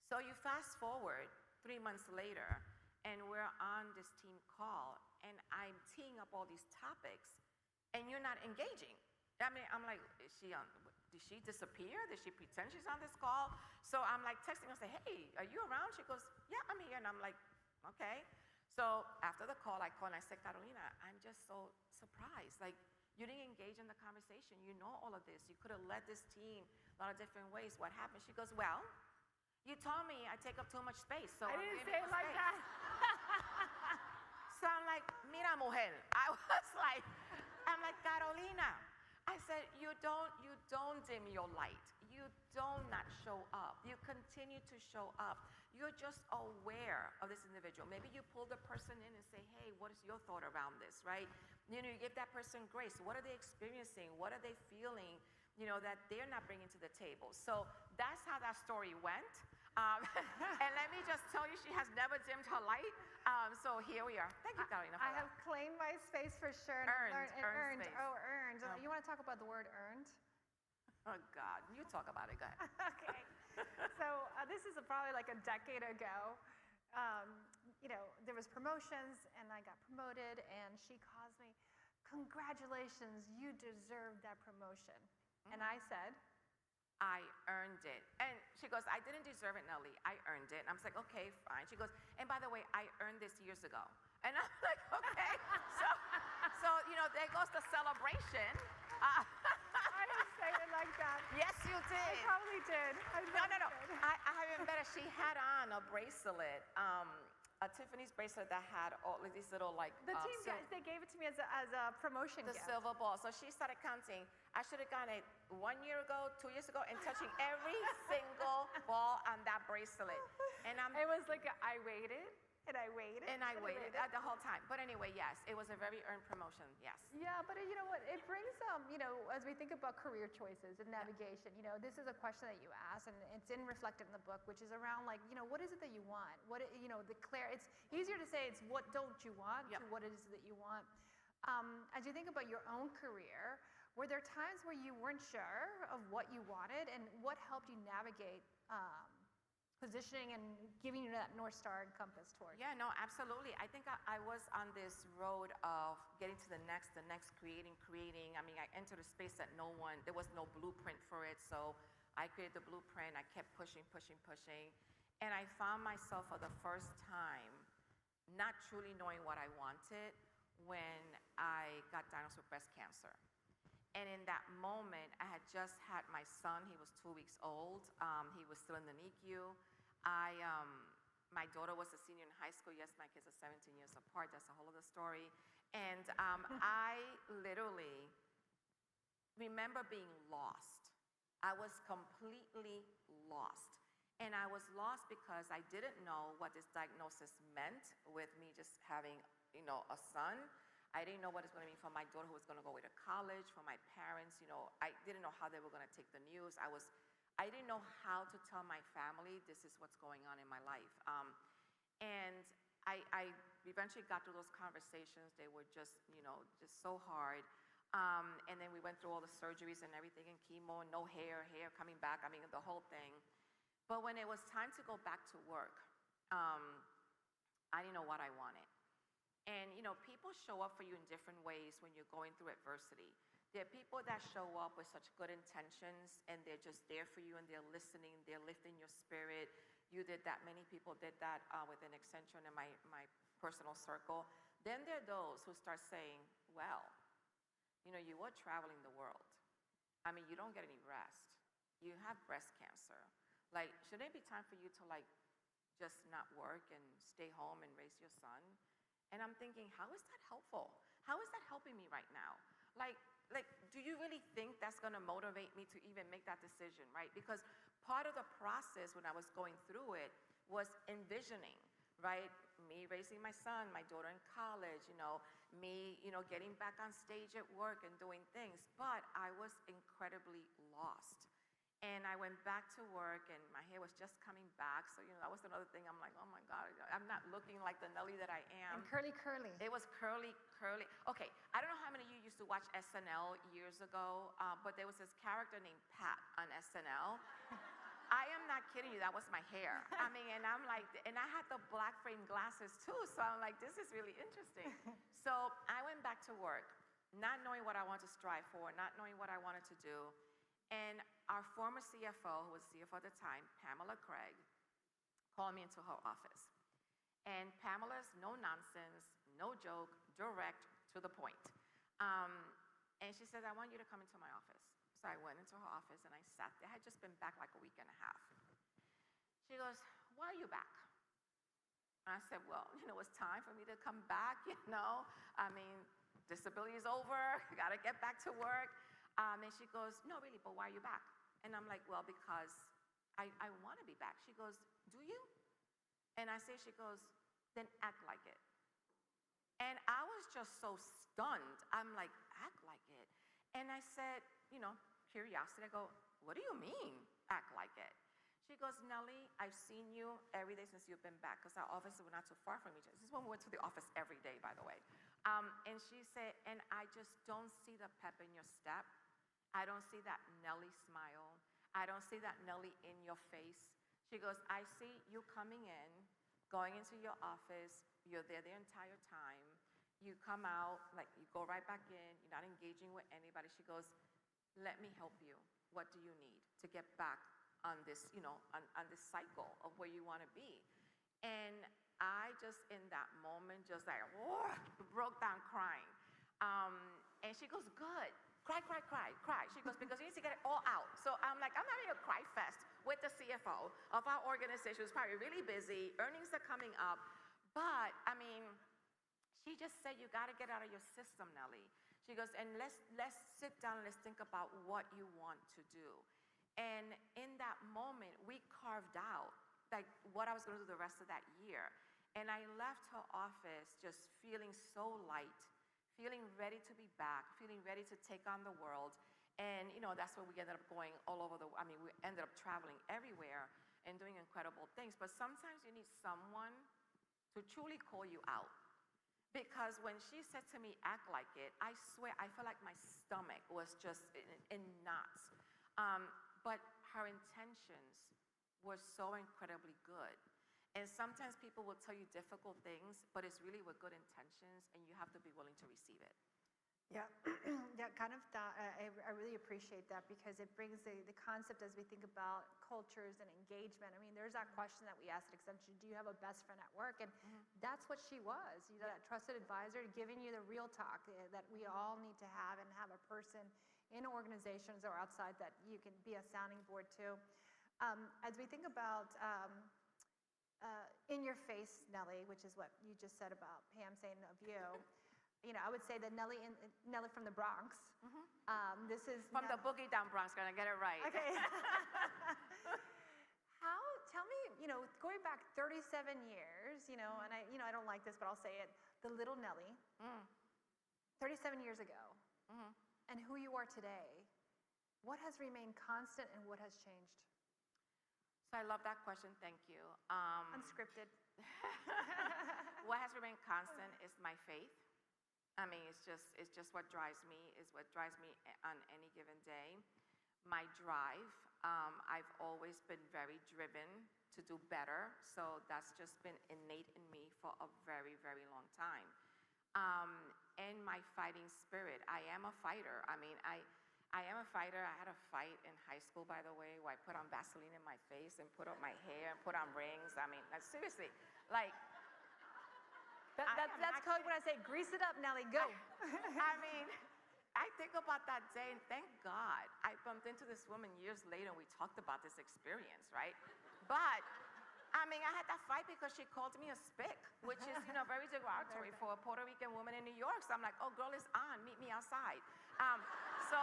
So you fast forward 3 months later, and we're on this team call, and I'm teeing up all these topics, and you're not engaging. I mean, I'm like, did she disappear? Did she pretend she's on this call? So I'm like texting her, say, hey, are you around? She goes, yeah, I'm here. And I'm like, okay. So after the call, I call and I said, Carolina, I'm just so surprised. Like, you didn't engage in the conversation. You know all of this. You could have led this team a lot of different ways. What happened? She goes, well, you told me I take up too much space. So I didn't say it like that. So I'm like, mira, mujer. I'm like, Carolina. I said, you don't dim your light. You don't not show up. You continue to show up. You're just aware of this individual. Maybe you pull the person in and say, hey, what is your thought around this, right? You give that person grace. What are they experiencing? What are they feeling, that they're not bringing to the table? So that's how that story went. And let me just tell you, she has never dimmed her light. So here we are. Thank you, Carolina. I have claimed my space for sure. Earned space. Oh, earned. You want to talk about the word earned? Oh, God. You talk about it. Go ahead. Okay. So this is probably like a decade ago. There was promotions, and I got promoted, and she calls me, congratulations, you deserve that promotion. And I said, I earned it. And she goes, I didn't deserve it, Nelly. I earned it. And I'm like, okay, fine. She goes, and by the way, I earned this years ago. And I'm like, okay. So there goes the celebration. I didn't say it like that. Yes, you did. I probably did. No. I have even better. She had on a bracelet, a Tiffany's bracelet that had all of these little The team guys, they gave it to me as a promotion the gift. silver ball. So she started counting. I should have gotten it 1 year ago, 2 years ago, and touching every single ball on that bracelet. And It was like I waited. And I waited. And I waited the whole time. But anyway, yes, it was a very earned promotion, yes. Yeah, but you know what? It brings, as we think about career choices and navigation, this is a question that you ask, and it's reflected in the book, which is around what is it that you want? It's easier to say it's what don't you want to what it is that you want. As you think about your own career, were there times where you weren't sure of what you wanted, and what helped you navigate positioning and giving you that North Star and compass towards? Yeah, no, absolutely. I think I was on this road of getting to the next, creating. I mean, I entered a space that there was no blueprint for it. So I created the blueprint. I kept pushing. And I found myself for the first time not truly knowing what I wanted when I got diagnosed with breast cancer. And in that moment, I had just had my son. He was 2 weeks old. He was still in the NICU. My daughter was a senior in high school. Yes, my kids are 17 years apart. That's a whole other story. And I literally remember being lost. I was completely lost. And I was lost because I didn't know what this diagnosis meant with me just having, a son. I didn't know what it's going to mean for my daughter who was going to go away to college, for my parents. I didn't know how they were going to take the news. I didn't know how to tell my family this is what's going on in my life. And I eventually got through those conversations. They were just so hard. And then we went through all the surgeries and everything, and chemo, and no hair coming back. I mean, the whole thing. But when it was time to go back to work, I didn't know what I wanted. And, people show up for you in different ways when you're going through adversity. There are people that show up with such good intentions, and they're just there for you, and they're listening, they're lifting your spirit. You did that. Many people did that within Accenture and in my personal circle. Then there are those who start saying, well, you are traveling the world. I mean, you don't get any rest. You have breast cancer. Like, shouldn't it be time for you to, just not work and stay home and raise your son? And I'm thinking, how is that helpful? How is that helping me right now? Like, do you really think that's going to motivate me to even make that decision, right? Because part of the process when I was going through it was envisioning, right? Me raising my son, my daughter in college, me, getting back on stage at work and doing things. But I was incredibly lost. And I went back to work, and my hair was just coming back. So, that was another thing. I'm like, oh, my God, I'm not looking like the Nelly that I am. And curly, curly. It was curly. Okay, I don't know how many of you used to watch SNL years ago, but there was this character named Pat on SNL. I am not kidding you. That was my hair. I mean, and I'm like, and I had the black frame glasses, too. So I'm like, this is really interesting. So I went back to work, not knowing what I wanted to strive for, not knowing what I wanted to do. And our former CFO, who was CFO at the time, Pamela Craig, called me into her office. And Pamela's no nonsense, no joke, direct, to the point. And she said, I want you to come into my office. So I went into her office and I sat there. I had just been back like a week and a half. She goes, why are you back? And I said, well, it's time for me to come back, I mean, disability is over. I got to get back to work. And she goes, no, really, but why are you back? And I'm like, well, because I want to be back. She goes, do you? And I say, she goes, then act like it. And I was just so stunned. I'm like, act like it. And I said, curiosity, I go, what do you mean, act like it? She goes, Nelly, I've seen you every day since you've been back, because our offices were not too far from each other. This is when we went to the office every day, by the way. And she said, and I just don't see the pep in your step. I don't see that Nelly smile. I don't see that Nelly in your face. She goes, I see you coming in, going into your office. You're there the entire time. You come out, like you go right back in. You're not engaging with anybody. She goes, let me help you. What do you need to get back on this, on this cycle of where you want to be? And I just, in that moment, just like, whoa, broke down crying. And she goes, good. Cry. She goes, because you need to get it all out. So I'm like, I'm having a cry fest with the CFO of our organization who's probably really busy. Earnings are coming up. But, I mean, she just said, you got to get out of your system, Nelly. She goes, and let's sit down and let's think about what you want to do. And in that moment, we carved out like what I was going to do the rest of that year. And I left her office just feeling so light, feeling ready to be back, feeling ready to take on the world. And, that's where we ended up going all over we ended up traveling everywhere and doing incredible things. But sometimes you need someone to truly call you out. Because when she said to me, act like it, I swear, I felt like my stomach was just in knots. But her intentions were so incredibly good. And sometimes people will tell you difficult things, but it's really with good intentions, and you have to be willing to receive it. Yeah, yeah, kind of that. I really appreciate that, because it brings the concept as we think about cultures and engagement. I mean, there's that question that we asked at Accenture, do you have a best friend at work? And that's what she was, that trusted advisor, giving you the real talk that we all need to have, and have a person in organizations or outside that you can be a sounding board to. As we think about in your face, Nellie, which is what you just said about Pam saying of you, I would say that Nellie from the Bronx. This is From the boogie down Bronx, gonna get it right. Okay. Tell me, going back 37 years, and I don't like this, but I'll say it, the little Nellie, 37 years ago, and who you are today, what has remained constant and what has changed? So I love that question, thank you. Unscripted. What has remained constant is my faith. I mean, it's just what drives me, on any given day. My drive, I've always been very driven to do better, so that's just been innate in me for a very, very long time. And my fighting spirit, I am a fighter. I mean, I am a fighter. I had a fight in high school, by the way, where I put on Vaseline in my face and put up my hair and put on rings. I mean, like, seriously, like, That's code when I say, grease it up, Nellie, go. I mean, I think about that day, and thank God I bumped into this woman years later, and we talked about this experience, right? But, I mean, I had that fight because she called me a spick, which is, very derogatory for a Puerto Rican woman in New York. So I'm like, oh, girl, it's on. Meet me outside. So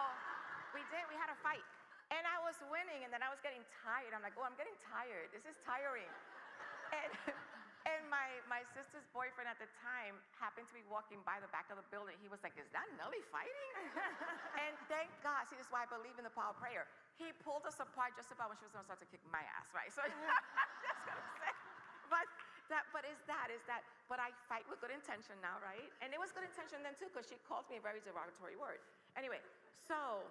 we had a fight. And I was winning, and then I was getting tired. I'm like, oh, I'm getting tired. This is tiring. And my sister's boyfriend at the time happened to be walking by the back of the building. He was like, is that Nellie fighting? And thank God, see, this is why I believe in the power of prayer. He pulled us apart just about when she was gonna start to kick my ass, right? So I'm just gonna say, but I fight with good intention now, right? And it was good intention then too, because she called me a very derogatory word. Anyway, so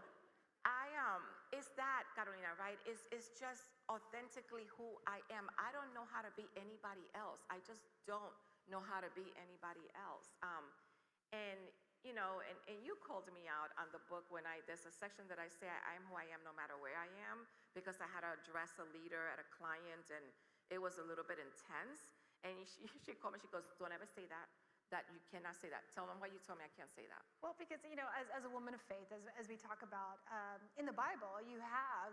is that, Carolina, right? Is just authentically who I am. I don't know how to be anybody else. I just don't know how to be anybody else. And you called me out on the book when there's a section that I say I am who I am no matter where I am, because I had to address a leader at a client and it was a little bit intense. And she called me, she goes, don't ever say that you cannot say that. Tell them why you told me I can't say that. Well, because, as a woman of faith, as we talk about, in the Bible, you have,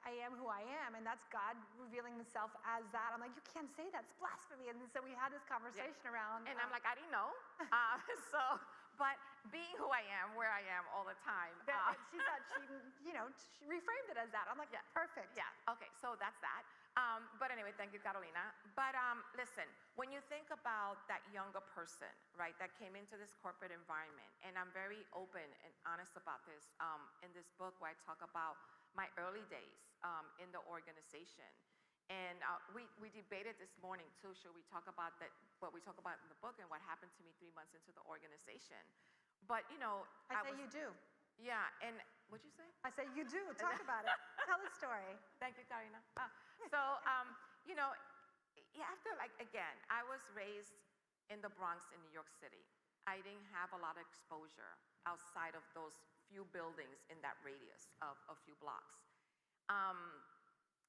I am who I am, and that's God revealing himself as that. I'm like, you can't say that, it's blasphemy. And so we had this conversation around. And I'm like, I didn't know. But being who I am, where I am all the time. She thought she reframed it as that. I'm like, yeah, perfect. Yeah, okay, so that's that. But anyway, thank you, Carolina. But listen, when you think about that younger person, right, that came into this corporate environment, and I'm very open and honest about this in this book where I talk about my early days in the organization. And we debated this morning too, should we talk about what we talk about in the book and what happened to me 3 months into the organization. But I say you do. Yeah, and what'd you say? I say you do, talk about it. Tell the story. Thank you, Karina. So, you have to, again, I was raised in the Bronx in New York City. I didn't have a lot of exposure outside of those few buildings in that radius of a few blocks.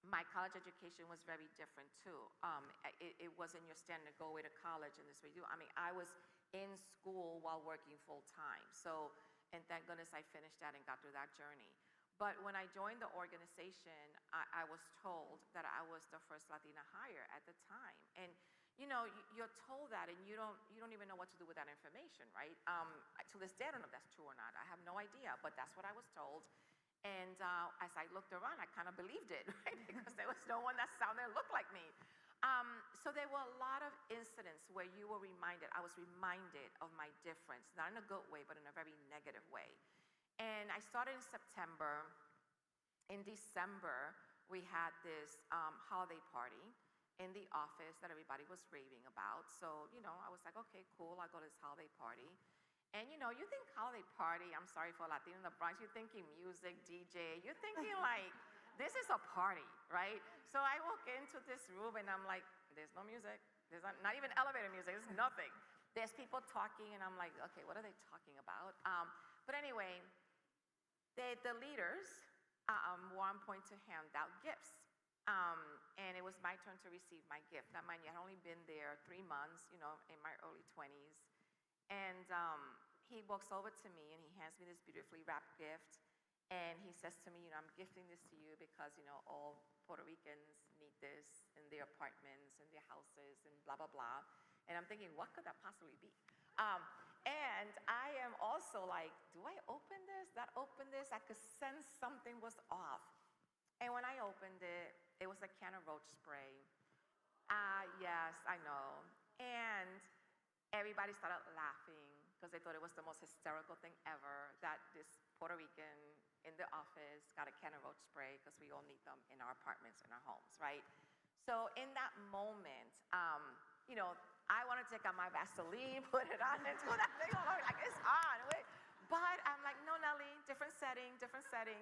My college education was very different too. It wasn't your standard go away to college and this way you do. I mean, I was in school while working full time. So, and thank goodness I finished that and got through that journey. But when I joined the organization, I was told that I was the first Latina hire at the time. And you're told that and you don't even know what to do with that information, right? To this day, I don't know if that's true or not. I have no idea, but that's what I was told. And as I looked around, I kind of believed it, right? Because there was no one that sounded or looked like me. So there were a lot of incidents where you were reminded, I was reminded of my difference, not in a good way, but in a very negative way. And I started in September. In December, we had this holiday party in the office that everybody was raving about. So, I was like, okay, cool, I'll go to this holiday party. And you think holiday party, I'm sorry for Latino in the Bronx, you're thinking music, DJ, you're thinking like, this is a party, right? So I walk into this room and I'm like, there's no music, there's not even elevator music, there's nothing. There's people talking and I'm like, okay, what are they talking about? But anyway, the leaders were on point to hand out gifts. And it was my turn to receive my gift. Now, mind you, I had only been there 3 months, in my early 20s. And he walks over to me and he hands me this beautifully wrapped gift. And he says to me, I'm gifting this to you because, all Puerto Ricans need this in their apartments and their houses and blah, blah, blah. And I'm thinking, what could that possibly be? And I am also like, do I open this? Not open this? I could sense something was off. And when I opened it, it was a can of roach spray. Yes, I know. And everybody started laughing because they thought it was the most hysterical thing ever that this Puerto Rican in the office got a can of roach spray because we all need them in our apartments, in our homes, right? So in that moment, I want to take out my Vaseline, put it on, and do that thing all over, like it's on. Wait. But I'm like, no, Nelly, different setting, different setting.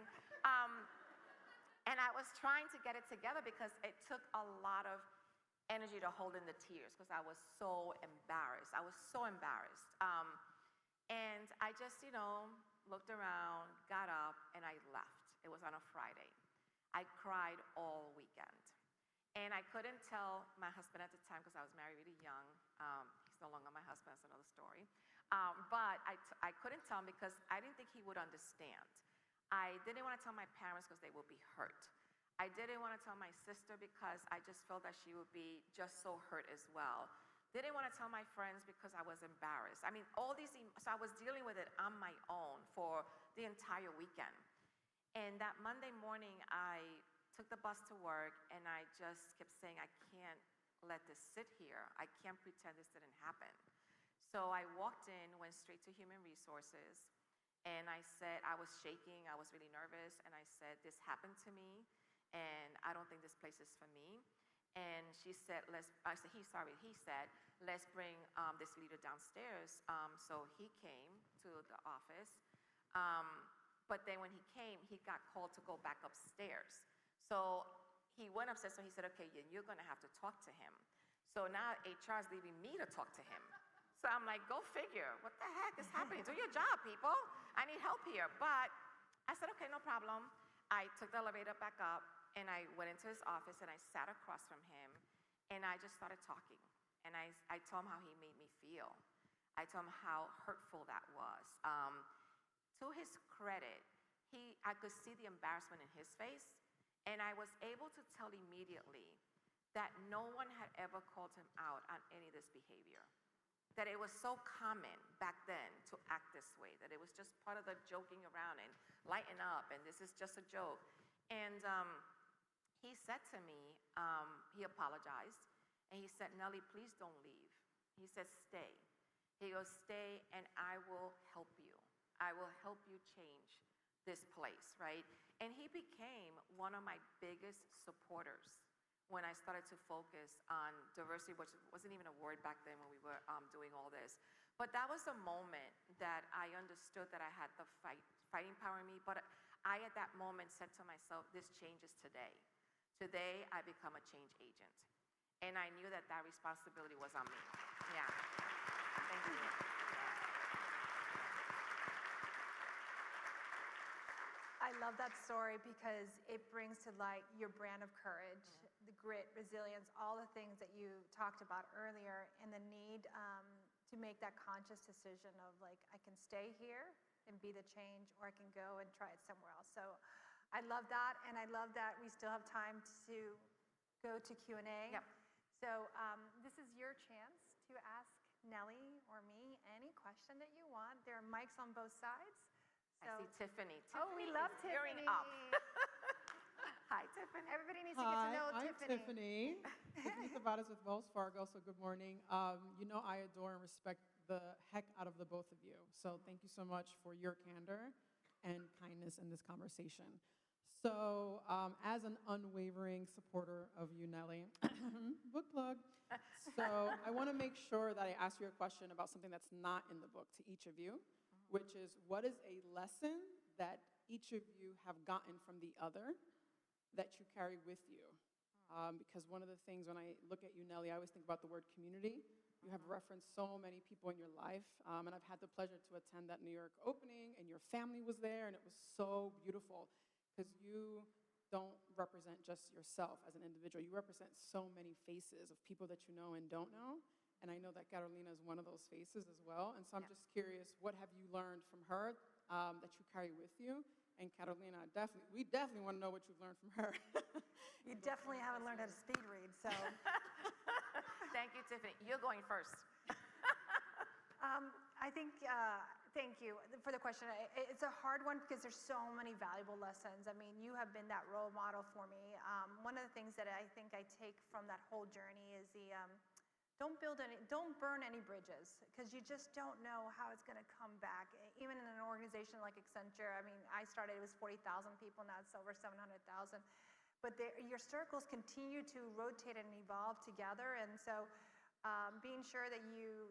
And I was trying to get it together because it took a lot of energy to hold in the tears because I was so embarrassed. I was so embarrassed. And I just, looked around, got up, and I left. It was on a Friday. I cried all weekend. And I couldn't tell my husband at the time because I was married really young. He's no longer my husband, that's another story. But I couldn't tell him because I didn't think he would understand. I didn't want to tell my parents because they would be hurt. I didn't want to tell my sister because I just felt that she would be just so hurt as well. Didn't want to tell my friends because I was embarrassed. I mean, all these, so I was dealing with it on my own for the entire weekend. And that Monday morning, I took the bus to work and I just kept saying, I can't let this sit here. I can't pretend this didn't happen. So I walked in, went straight to Human Resources, and I said, I was shaking, I was really nervous, and I said, this happened to me, and I don't think this place is for me. And he said, let's bring this leader downstairs. So he came to the office. But then when he came, he got called to go back upstairs. So he went upstairs, so he said, okay, you're gonna have to talk to him. So now HR is leaving me to talk to him. So I'm like, go figure, what the heck is happening? Do your job, people. I need help here. But I said, okay, no problem. I took the elevator back up, and I went into his office, and I sat across from him, and I just started talking. And I told him how he made me feel. I told him how hurtful that was. To his credit, I could see the embarrassment in his face, and I was able to tell immediately that no one had ever called him out on any of this behavior. That it was so common back then to act this way, that it was just part of the joking around and lighten up, and this is just a joke. And he said to me, he apologized, and he said, Nelly, please don't leave. He said, stay. He goes, stay, and I will help you. I will help you change this place, right? And he became one of my biggest supporters when I started to focus on diversity, which wasn't even a word back then when we were doing all this. But that was a moment that I understood that I had the fighting power in me, but I at that moment said to myself, this changes today. Today, I become a change agent. And I knew that that responsibility was on me. Yeah, thank you. I love that story because it brings to light your brand of courage, the grit, resilience, all the things that you talked about earlier, and the need to make that conscious decision of like, I can stay here and be the change, or I can go and try it somewhere else. So I love that, and I love that we still have time to go to Q&A. Yep. So this is your chance to ask Nelly or me any question that you want. There are mics on both sides. So, I see Tiffany. Oh, we love Gearing Tiffany. up. Hi, Tiffany. Everybody needs to get to know I'm Tiffany. Tiffany Tabares with Wells Fargo, so good morning. You know I adore and respect the heck out of the both of you. So thank you so much for your candor and kindness in this conversation. So as an unwavering supporter of you, Nelly, book plug. So I want to make sure that I ask you a question about something that's not in the book to each of you, which is, what is a lesson that each of you have gotten from the other that you carry with you? Because one of the things when I look at you, Nelly, I always think about the word community. You have referenced so many people in your life, and I've had the pleasure to attend that New York opening, and your family was there, and it was so beautiful, because you don't represent just yourself as an individual. You represent so many faces of people that you know and don't know, And I know that Carolina is one of those faces as well. And so I'm Yeah. just curious, what have you learned from her that you carry with you? And Carolina, we definitely want to know what you've learned from her. You definitely haven't learned how to speed read, so. Thank you, Tiffany. You're going first. I think, thank you for the question. It's a hard one because there's so many valuable lessons. I mean, you have been that role model for me. One of the things that I think I take from that whole journey is don't burn any bridges, because you just don't know how it's going to come back. Even in an organization like Accenture, I mean, I started, it was 40,000 people, now it's over 700,000. But your circles continue to rotate and evolve together, and so being sure that you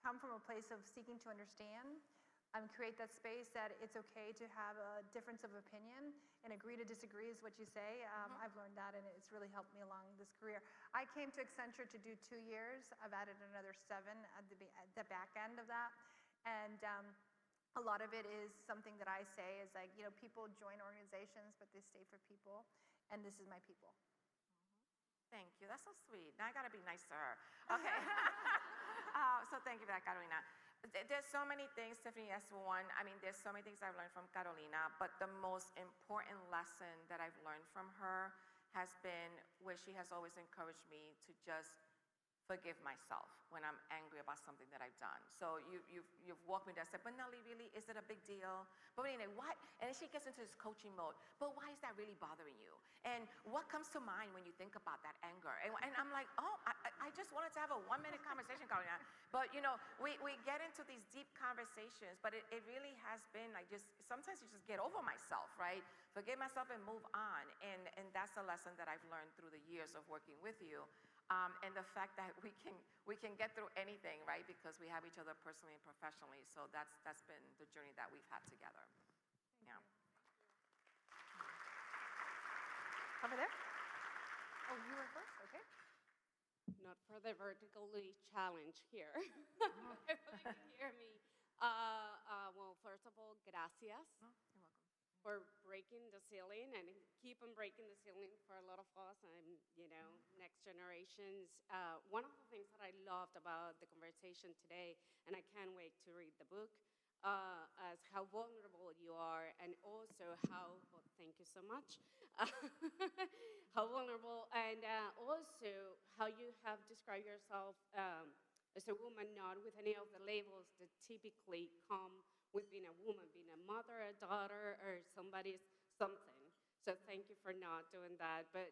come from a place of seeking to understand, create that space that it's okay to have a difference of opinion, and agree to disagree is what you say. I've learned that, and it's really helped me along this career. I came to Accenture to do 2 years. I've added another 7 at the back end of that. And a lot of it is something that I say is like, people join organizations, but they stay for people, and this is my people. Thank you. That's so sweet. Now I got to be nice to her. Okay. So thank you for that, Carolina. There's so many things, Tiffany, as one. I mean, there's so many things I've learned from Carolina, but the most important lesson that I've learned from her has been where she has always encouraged me to just forgive myself when I'm angry about something that I've done. So you've walked me down and said, but Nelly, really, is it a big deal? But anyway, what? And then she gets into this coaching mode. But why is that really bothering you? And what comes to mind when you think about that anger? And I'm like, oh, I just wanted to have a 1-minute conversation, Carolina. But we get into these deep conversations, but it really has been like sometimes you just get over myself, right? Forgive myself and move on. And that's a lesson that I've learned through the years of working with you. And the fact that we can get through anything, right? Because we have each other personally and professionally. So that's been the journey that we've had together. Thank Yeah. Over there? Oh, you were first? Okay. Not for the vertically challenged here. I hope you can hear me. Well, first of all, gracias Oh, you're welcome. for breaking the ceiling and keep on breaking the ceiling for a lot of us and, next generations. One of the things that I loved about the conversation today, and I can't wait to read the book, is how vulnerable you are, and also well, thank you so much, how vulnerable, and also how you have described yourself as a woman, not with any of the labels that typically come with being a woman, being a mother, a daughter, or somebody's something. So thank you for not doing that. But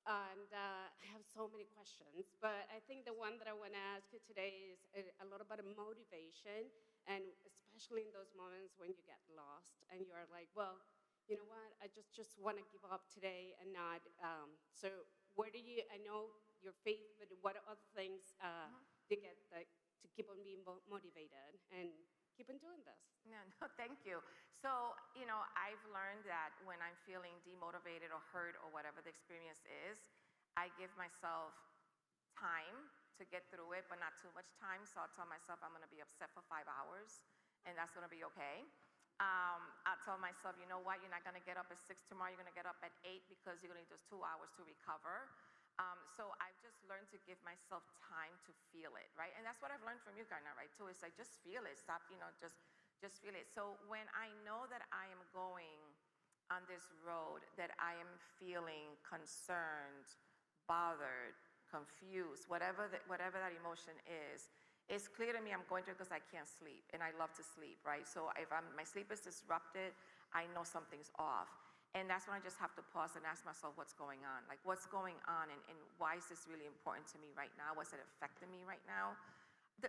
I have so many questions, but I think the one that I want to ask you today is a little bit of motivation, and especially in those moments when you get lost and you are like, well, you know what, I just want to give up today and not. So I know your faith, but what other things do you get to keep on being motivated and keep on doing this? No, thank you. So, I've learned that when I'm feeling demotivated or hurt or whatever the experience is, I give myself time to get through it, but not too much time. So I'll tell myself I'm going to be upset for 5 hours, and that's going to be okay. I'll tell myself, you know what, you're not going to get up at 6 tomorrow, you're going to get up at 8 because you're going to need those 2 hours to recover. So I've just learned to give myself time to feel it, right? And that's what I've learned from you, Garna, right, too. It's like, just feel it. Stop, just feel it. So when I know that I am going on this road, that I am feeling concerned, bothered, confused, whatever that emotion is, it's clear to me I'm going through it because I can't sleep, and I love to sleep, right? So if my sleep is disrupted, I know something's off. And that's when I just have to pause and ask myself what's going on. Like, what's going on, and why is this really important to me right now? What's it affecting me right now?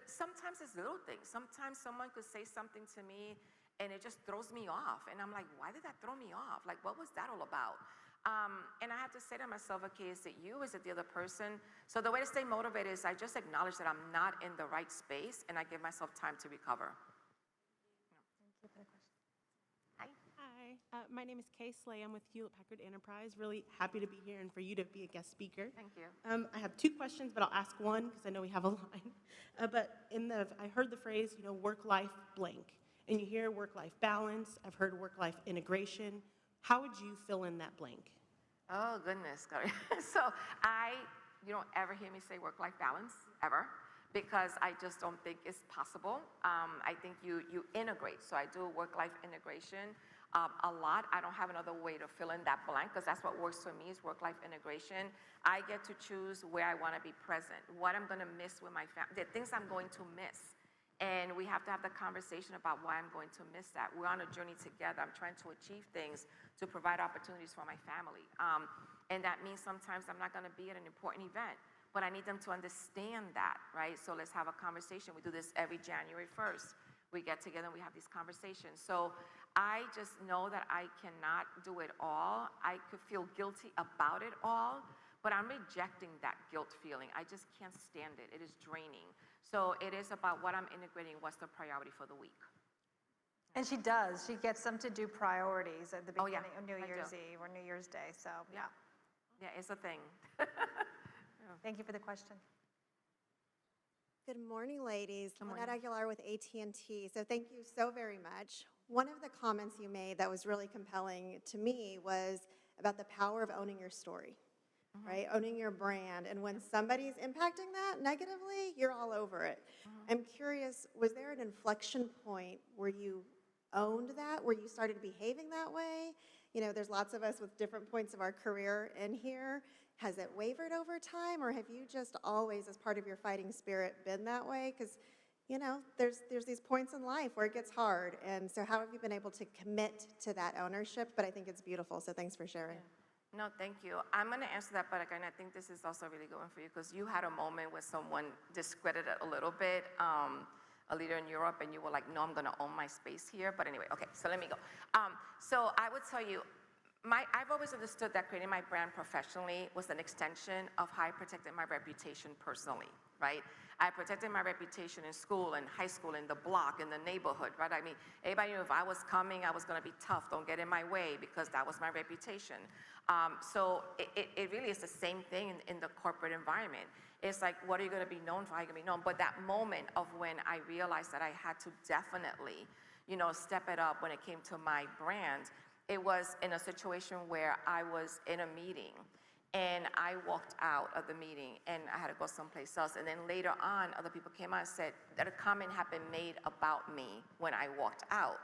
Sometimes it's little things. Sometimes someone could say something to me, and it just throws me off. And I'm like, why did that throw me off? Like, what was that all about? And I have to say to myself, okay, is it you? Is it the other person? So the way to stay motivated is I just acknowledge that I'm not in the right space, and I give myself time to recover. Thank you for the question. Hi, my name is Kay Slay. I'm with Hewlett Packard Enterprise. Really happy to be here and for you to be a guest speaker. Thank you. I have 2 questions, but I'll ask one because I know we have a line. I heard the phrase, work-life blank, and you hear work-life balance. I've heard work-life integration. How would you fill in that blank? Oh, goodness. So you don't ever hear me say work-life balance, ever, because I just don't think it's possible. I think you integrate. So I do work-life integration a lot. I don't have another way to fill in that blank because that's what works for me is work-life integration. I get to choose where I want to be present, what I'm going to miss with my family, the things I'm going to miss. And we have to have the conversation about why I'm going to miss that. We're on a journey together. I'm trying to achieve things to provide opportunities for my family. And that means sometimes I'm not going to be at an important event, but I need them to understand that, right? So let's have a conversation. We do this every January 1st. We get together and we have these conversations. So I just know that I cannot do it all. I could feel guilty about it all, but I'm rejecting that guilt feeling. I just can't stand it. It is draining. So it is about what I'm integrating, what's the priority for the week. And she does. She gets them to do priorities at the Oh, yeah, beginning of New I Year's do. Eve or New Year's Day. So, yeah. Yeah, it's a thing. Thank you for the question. Good morning, ladies. Good Lynette morning. Aguilar with AT&T. So thank you so very much. One of the comments you made that was really compelling to me was about the power of owning your story, right? Owning your brand. And when somebody's impacting that negatively, you're all over it. I'm curious, was there an inflection point where you owned that, where you started behaving that way? You know, there's lots of us with different points of our career in here. Has it wavered over time, or have you just always, as part of your fighting spirit, been that way? Because, you know, there's these points in life where it gets hard, and so how have you been able to commit to that ownership? But I think it's beautiful, so thanks for sharing. No, thank you. I'm going to answer that, but again, I think this is also really good one for you because you had a moment where someone discredited a little bit, a leader in Europe, and you were like, no, I'm going to own my space here. But anyway, okay, so let me go. So I would tell you, I've always understood that creating my brand professionally was an extension of how I protected my reputation personally, right? I protected my reputation in school, in high school, in the block, in the neighborhood, right? I mean, everybody knew if I was coming, I was going to be tough, don't get in my way, because that was my reputation. So it really is the same thing in the corporate environment. It's like, what are you going to be known for? How are you going to be known? But that moment of when I realized that I had to definitely, you know, step it up when it came to my brand, it was in a situation where I was in a meeting and I walked out of the meeting and I had to go someplace else. And then later on, other people came out and said that a comment had been made about me when I walked out.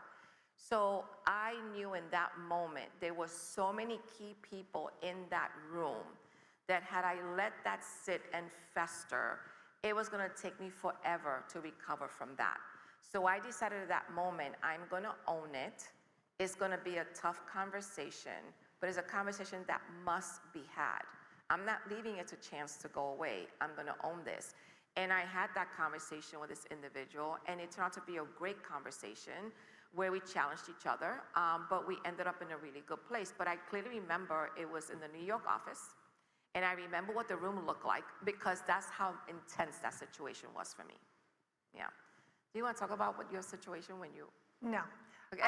So I knew in that moment, there were so many key people in that room that had I let that sit and fester, it was gonna take me forever to recover from that. So I decided at that moment, I'm gonna own it. It's going to be a tough conversation, but it's a conversation that must be had. I'm not leaving it to chance to go away. I'm going to own this. And I had that conversation with this individual, and it turned out to be a great conversation where we challenged each other, but we ended up in a really good place. But I clearly remember it was in the New York office, and I remember what the room looked like because that's how intense that situation was for me. Yeah. Do you want to talk about what your situation when you... No. Okay.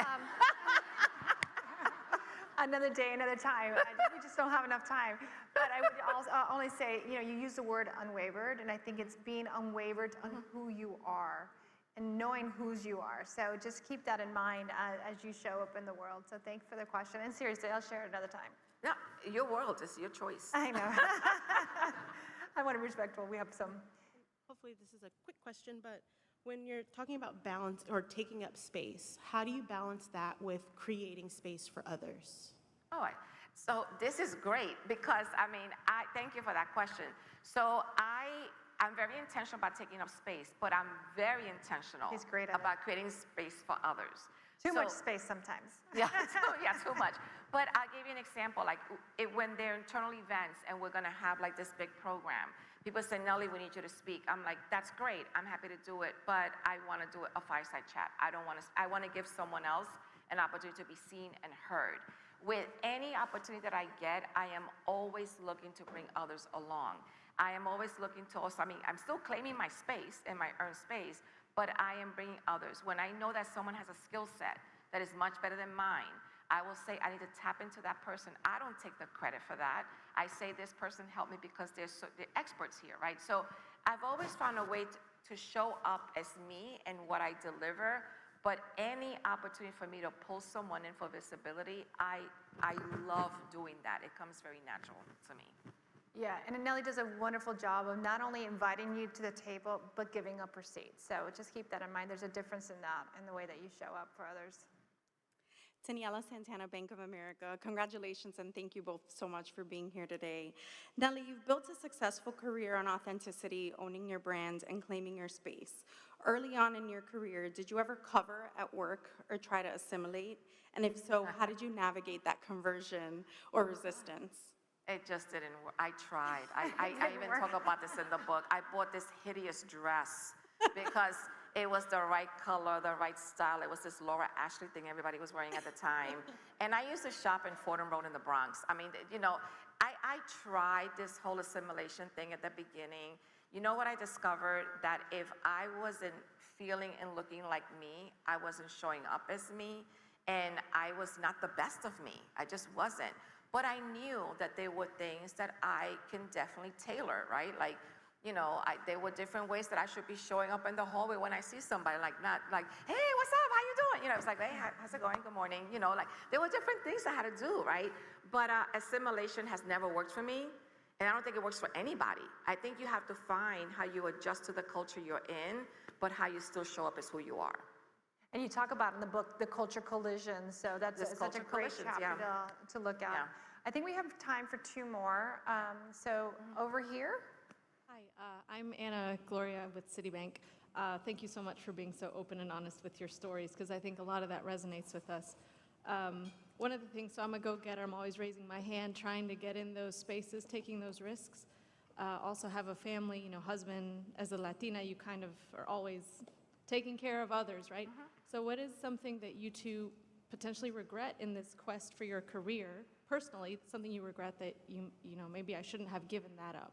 Another day, another time. We just don't have enough time. But I would also only say, you know, you use the word unwavered, and I think it's being unwavered on who you are and knowing whose you are. So just keep that in mind as you show up in the world. So thanks for the question. And seriously, I'll share it another time. No, your world is your choice. I know. I want to be respectful. We have some. Hopefully this is a quick question, but when you're talking about balance or taking up space, how do you balance that with creating space for others? All right. So this is great because, I mean, I thank you for that question. So I'm very intentional about taking up space, but I'm very intentional He's great at about creating space for others. Too much space sometimes. Yeah, too much. But I'll give you an example. Like when they're internal events and we're going to have like this big program, people say, Nelly, we need you to speak. I'm like, that's great. I'm happy to do it, but I want to do a fireside chat. I want to give someone else an opportunity to be seen and heard. With any opportunity that I get, I am always looking to bring others along. I am always looking to also, I mean, I'm still claiming my space and my earned space, but I am bringing others. When I know that someone has a skill set that is much better than mine, I will say, I need to tap into that person. I don't take the credit for that. I say this person helped me because they're experts here, right? So I've always found a way to show up as me and what I deliver, but any opportunity for me to pull someone in for visibility, I love doing that. It comes very natural to me. Yeah, and Nellie does a wonderful job of not only inviting you to the table, but giving up her seat. So just keep that in mind. There's a difference in that, in the way that you show up for others. Daniela Santana, Bank of America. Congratulations and thank you both so much for being here today. Nellie, you've built a successful career on authenticity, owning your brand, and claiming your space. Early on in your career, did you ever cover at work or try to assimilate? And if so, how did you navigate that conversion or resistance? It just didn't work. I tried. I even talk about this in the book. I bought this hideous dress because it was the right color, the right style. It was this Laura Ashley thing everybody was wearing at the time. And I used to shop in Fordham Road in the Bronx. I mean, you know, I tried this whole assimilation thing at the beginning. You know what I discovered? That if I wasn't feeling and looking like me, I wasn't showing up as me, and I was not the best of me. I just wasn't. But I knew that there were things that I can definitely tailor, right? Like, you know, there were different ways that I should be showing up in the hallway when I see somebody, like not like, hey, what's up, how you doing? You know, it's like, hey, how's it going, good morning? You know, like there were different things I had to do, right? But assimilation has never worked for me, and I don't think it works for anybody. I think you have to find how you adjust to the culture you're in, but how you still show up as who you are. And you talk about in the book the culture collision, so that's such a great chapter to look at. Yeah. I think we have time for two more. Over here. Hi, I'm Anna Gloria with Citibank. Thank you so much for being so open and honest with your stories, because I think a lot of that resonates with us. One of the things, so I'm a go-getter, I'm always raising my hand, trying to get in those spaces, taking those risks. Also have a family, you know, husband. As a Latina, you kind of are always taking care of others, right? So what is something that you two potentially regret in this quest for your career, personally, something you regret that you know, maybe I shouldn't have given that up?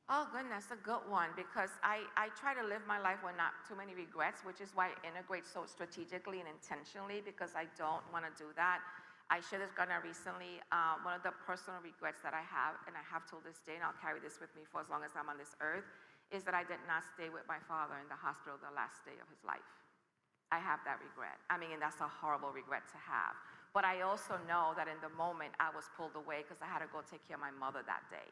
Oh goodness, a good one, because I try to live my life with not too many regrets, which is why I integrate so strategically and intentionally, because I don't want to do that. I shared this Ghana recently. One of the personal regrets that I have, and I have till this day, and I'll carry this with me for as long as I'm on this earth, is that I did not stay with my father in the hospital the last day of his life. I have that regret. I mean, and that's a horrible regret to have. But I also know that in the moment I was pulled away because I had to go take care of my mother that day.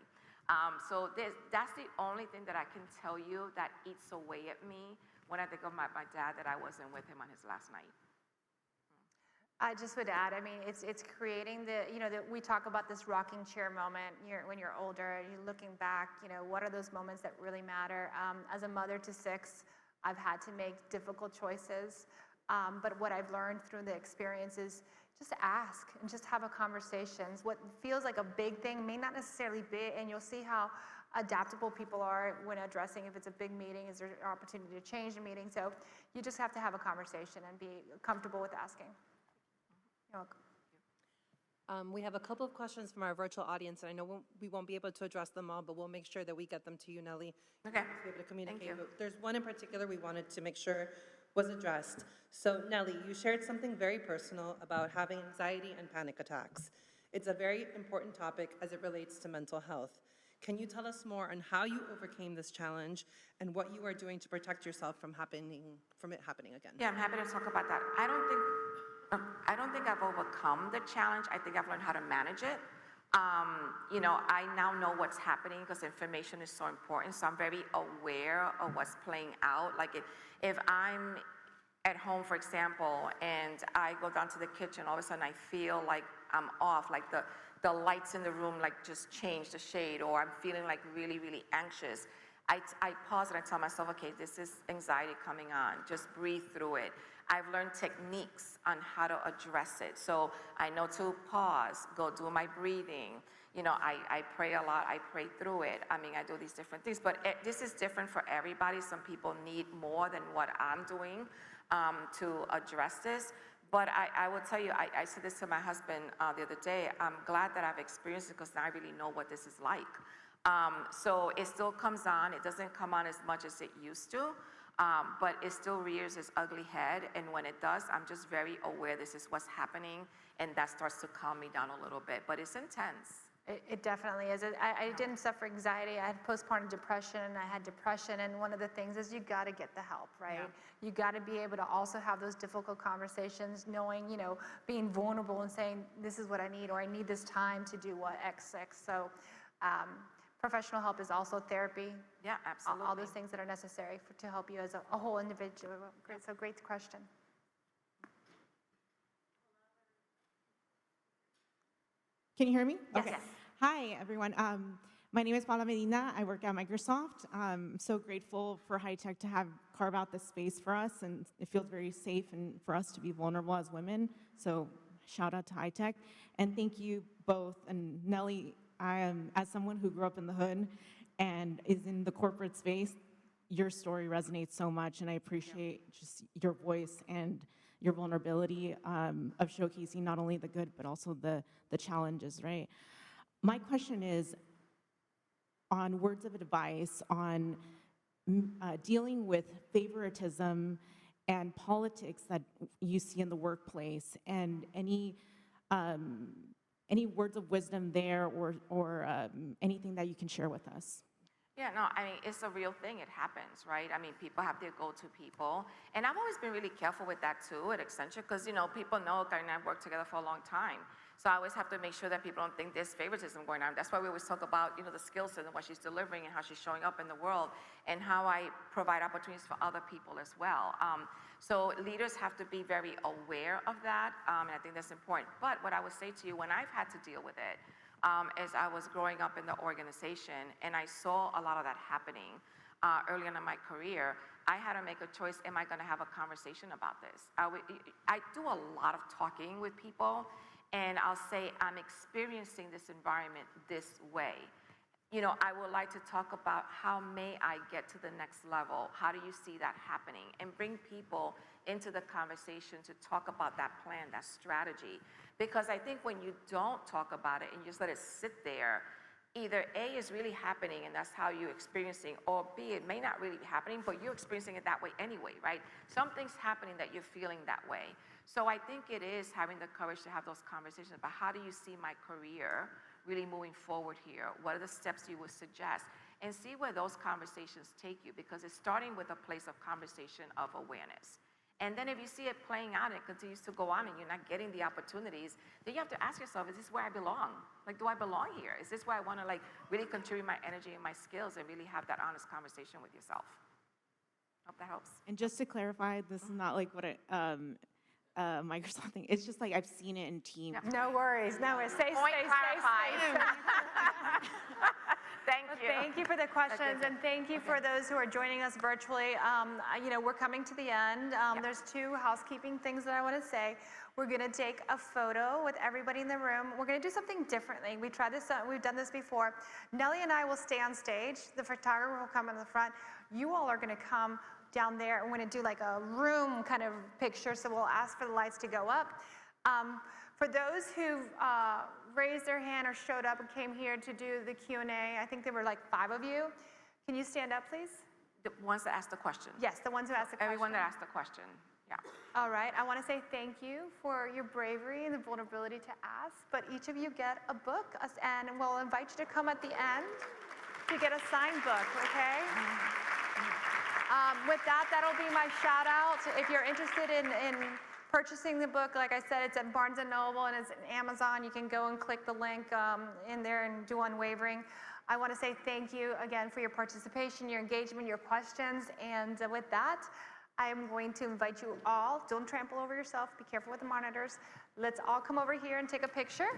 So that's the only thing that I can tell you that eats away at me when I think of my dad, that I wasn't with him on his last night. I just would add, I mean, it's creating the, you know, that we talk about this rocking chair moment when you're older, you're looking back, you know, what are those moments that really matter? As a mother to 6, I've had to make difficult choices, but what I've learned through the experience is just ask and just have a conversation. What feels like a big thing may not necessarily be, and you'll see how adaptable people are when addressing if it's a big meeting, is there an opportunity to change the meeting? So you just have to have a conversation and be comfortable with asking. You're welcome. We have a couple of questions from our virtual audience, and I know we won't be able to address them all, but we'll make sure that we get them to you, Nellie. Okay. To be able to communicate. Thank you. But there's one in particular we wanted to make sure was addressed. So, Nellie, you shared something very personal about having anxiety and panic attacks. It's a very important topic as it relates to mental health. Can you tell us more on how you overcame this challenge and what you are doing to protect yourself from it happening again? Yeah, I'm happy to talk about that. I don't think I've overcome the challenge. I think I've learned how to manage it. You know, I now know what's happening because information is so important. So I'm very aware of what's playing out. Like if I'm at home, for example, and I go down to the kitchen, all of a sudden I feel like I'm off, like the lights in the room like just change the shade, or I'm feeling like really, really anxious. I pause and I tell myself, okay, this is anxiety coming on. Just breathe through it. I've learned techniques on how to address it. So I know to pause, go do my breathing. You know, I pray a lot, I pray through it. I mean, I do these different things, but this is different for everybody. Some people need more than what I'm doing to address this. But I will tell you, I said this to my husband the other day, I'm glad that I've experienced it because now I really know what this is like. So it still comes on. It doesn't come on as much as it used to, but it still rears its ugly head. And when it does, I'm just very aware this is what's happening, and that starts to calm me down a little bit. But it's intense. It definitely is. I didn't suffer anxiety. I had postpartum depression. I had depression. And one of the things is you got to get the help, right? Yeah. You got to be able to also have those difficult conversations, knowing, you know, being vulnerable and saying, this is what I need, or I need this time to do what, XX. So Professional help is also therapy. Yeah, absolutely. All those things that are necessary to help you as a whole individual. Great, so great question. Can you hear me? Yes. Okay. Hi, everyone. My name is Paula Medina. I work at Microsoft. I'm so grateful for High Tech to have carve out this space for us, and it feels very safe and for us to be vulnerable as women. So shout out to High Tech. And thank you both. And Nelly, as someone who grew up in the hood and is in the corporate space, your story resonates so much, and I appreciate just your voice and your vulnerability of showcasing not only the good, but also the challenges, right? My question is on words of advice on dealing with favoritism and politics that you see in the workplace, and any words of wisdom there, or anything that you can share with us. Yeah, no, I mean, it's a real thing. It happens, right? I mean, people have their go-to people. And I've always been really careful with that, too, at Accenture, because, people know Karen and I have worked together for a long time. So I always have to make sure that people don't think there's favoritism going on. That's why we always talk about, the skill set and what she's delivering and how she's showing up in the world, and how I provide opportunities for other people as well. So leaders have to be very aware of that, and I think that's important. But what I would say to you, when I've had to deal with it, as I was growing up in the organization, and I saw a lot of that happening early on in my career, I had to make a choice: am I going to have a conversation about this? I do a lot of talking with people, and I'll say, I'm experiencing this environment this way. I would like to talk about how may I get to the next level? How do you see that happening? And bring people into the conversation to talk about that plan, that strategy. Because I think when you don't talk about it and you just let it sit there, either A, is really happening and that's how you're experiencing, or B, it may not really be happening, but you're experiencing it that way anyway, right? Something's happening that you're feeling that way. So I think it is having the courage to have those conversations about how do you see my career really moving forward here? What are the steps you would suggest? And see where those conversations take you, because it's starting with a place of conversation of awareness. And then if you see it playing out and it continues to go on and you're not getting the opportunities, then you have to ask yourself, is this where I belong? Like, do I belong here? Is this where I want to really contribute my energy and my skills and really have that honest conversation with yourself? Hope that helps. And just to clarify, this is not like what Microsoft thing. It's just like I've seen it in Teams. No worries, no worries. Stay. Thank you for the questions, and thank you for those who are joining us virtually. We're coming to the end. There's two housekeeping things that I want to say. We're going to take a photo with everybody in the room. We're going to do something differently. We've done this before. Nelly and I will stay on stage. The photographer will come in the front. You all are going to come down there. We're going to do like a room kind of picture, so we'll ask for the lights to go up. For those who raised their hand or showed up and came here to do the Q&A, I think there were like 5 of you. Can you stand up, please? The ones that asked the question. Yes, the ones who asked the question. Everyone that asked the question, yeah. All right, I want to say thank you for your bravery and the vulnerability to ask, but each of you get a book, and we'll invite you to come at the end to get a signed book, okay? With that, that'll be my shout out. If you're interested in purchasing the book, like I said, it's at Barnes & Noble and it's at Amazon. You can go and click the link in there and do unwavering. I want to say thank you again for your participation, your engagement, your questions. And with that, I am going to invite you all, don't trample over yourself, be careful with the monitors. Let's all come over here and take a picture.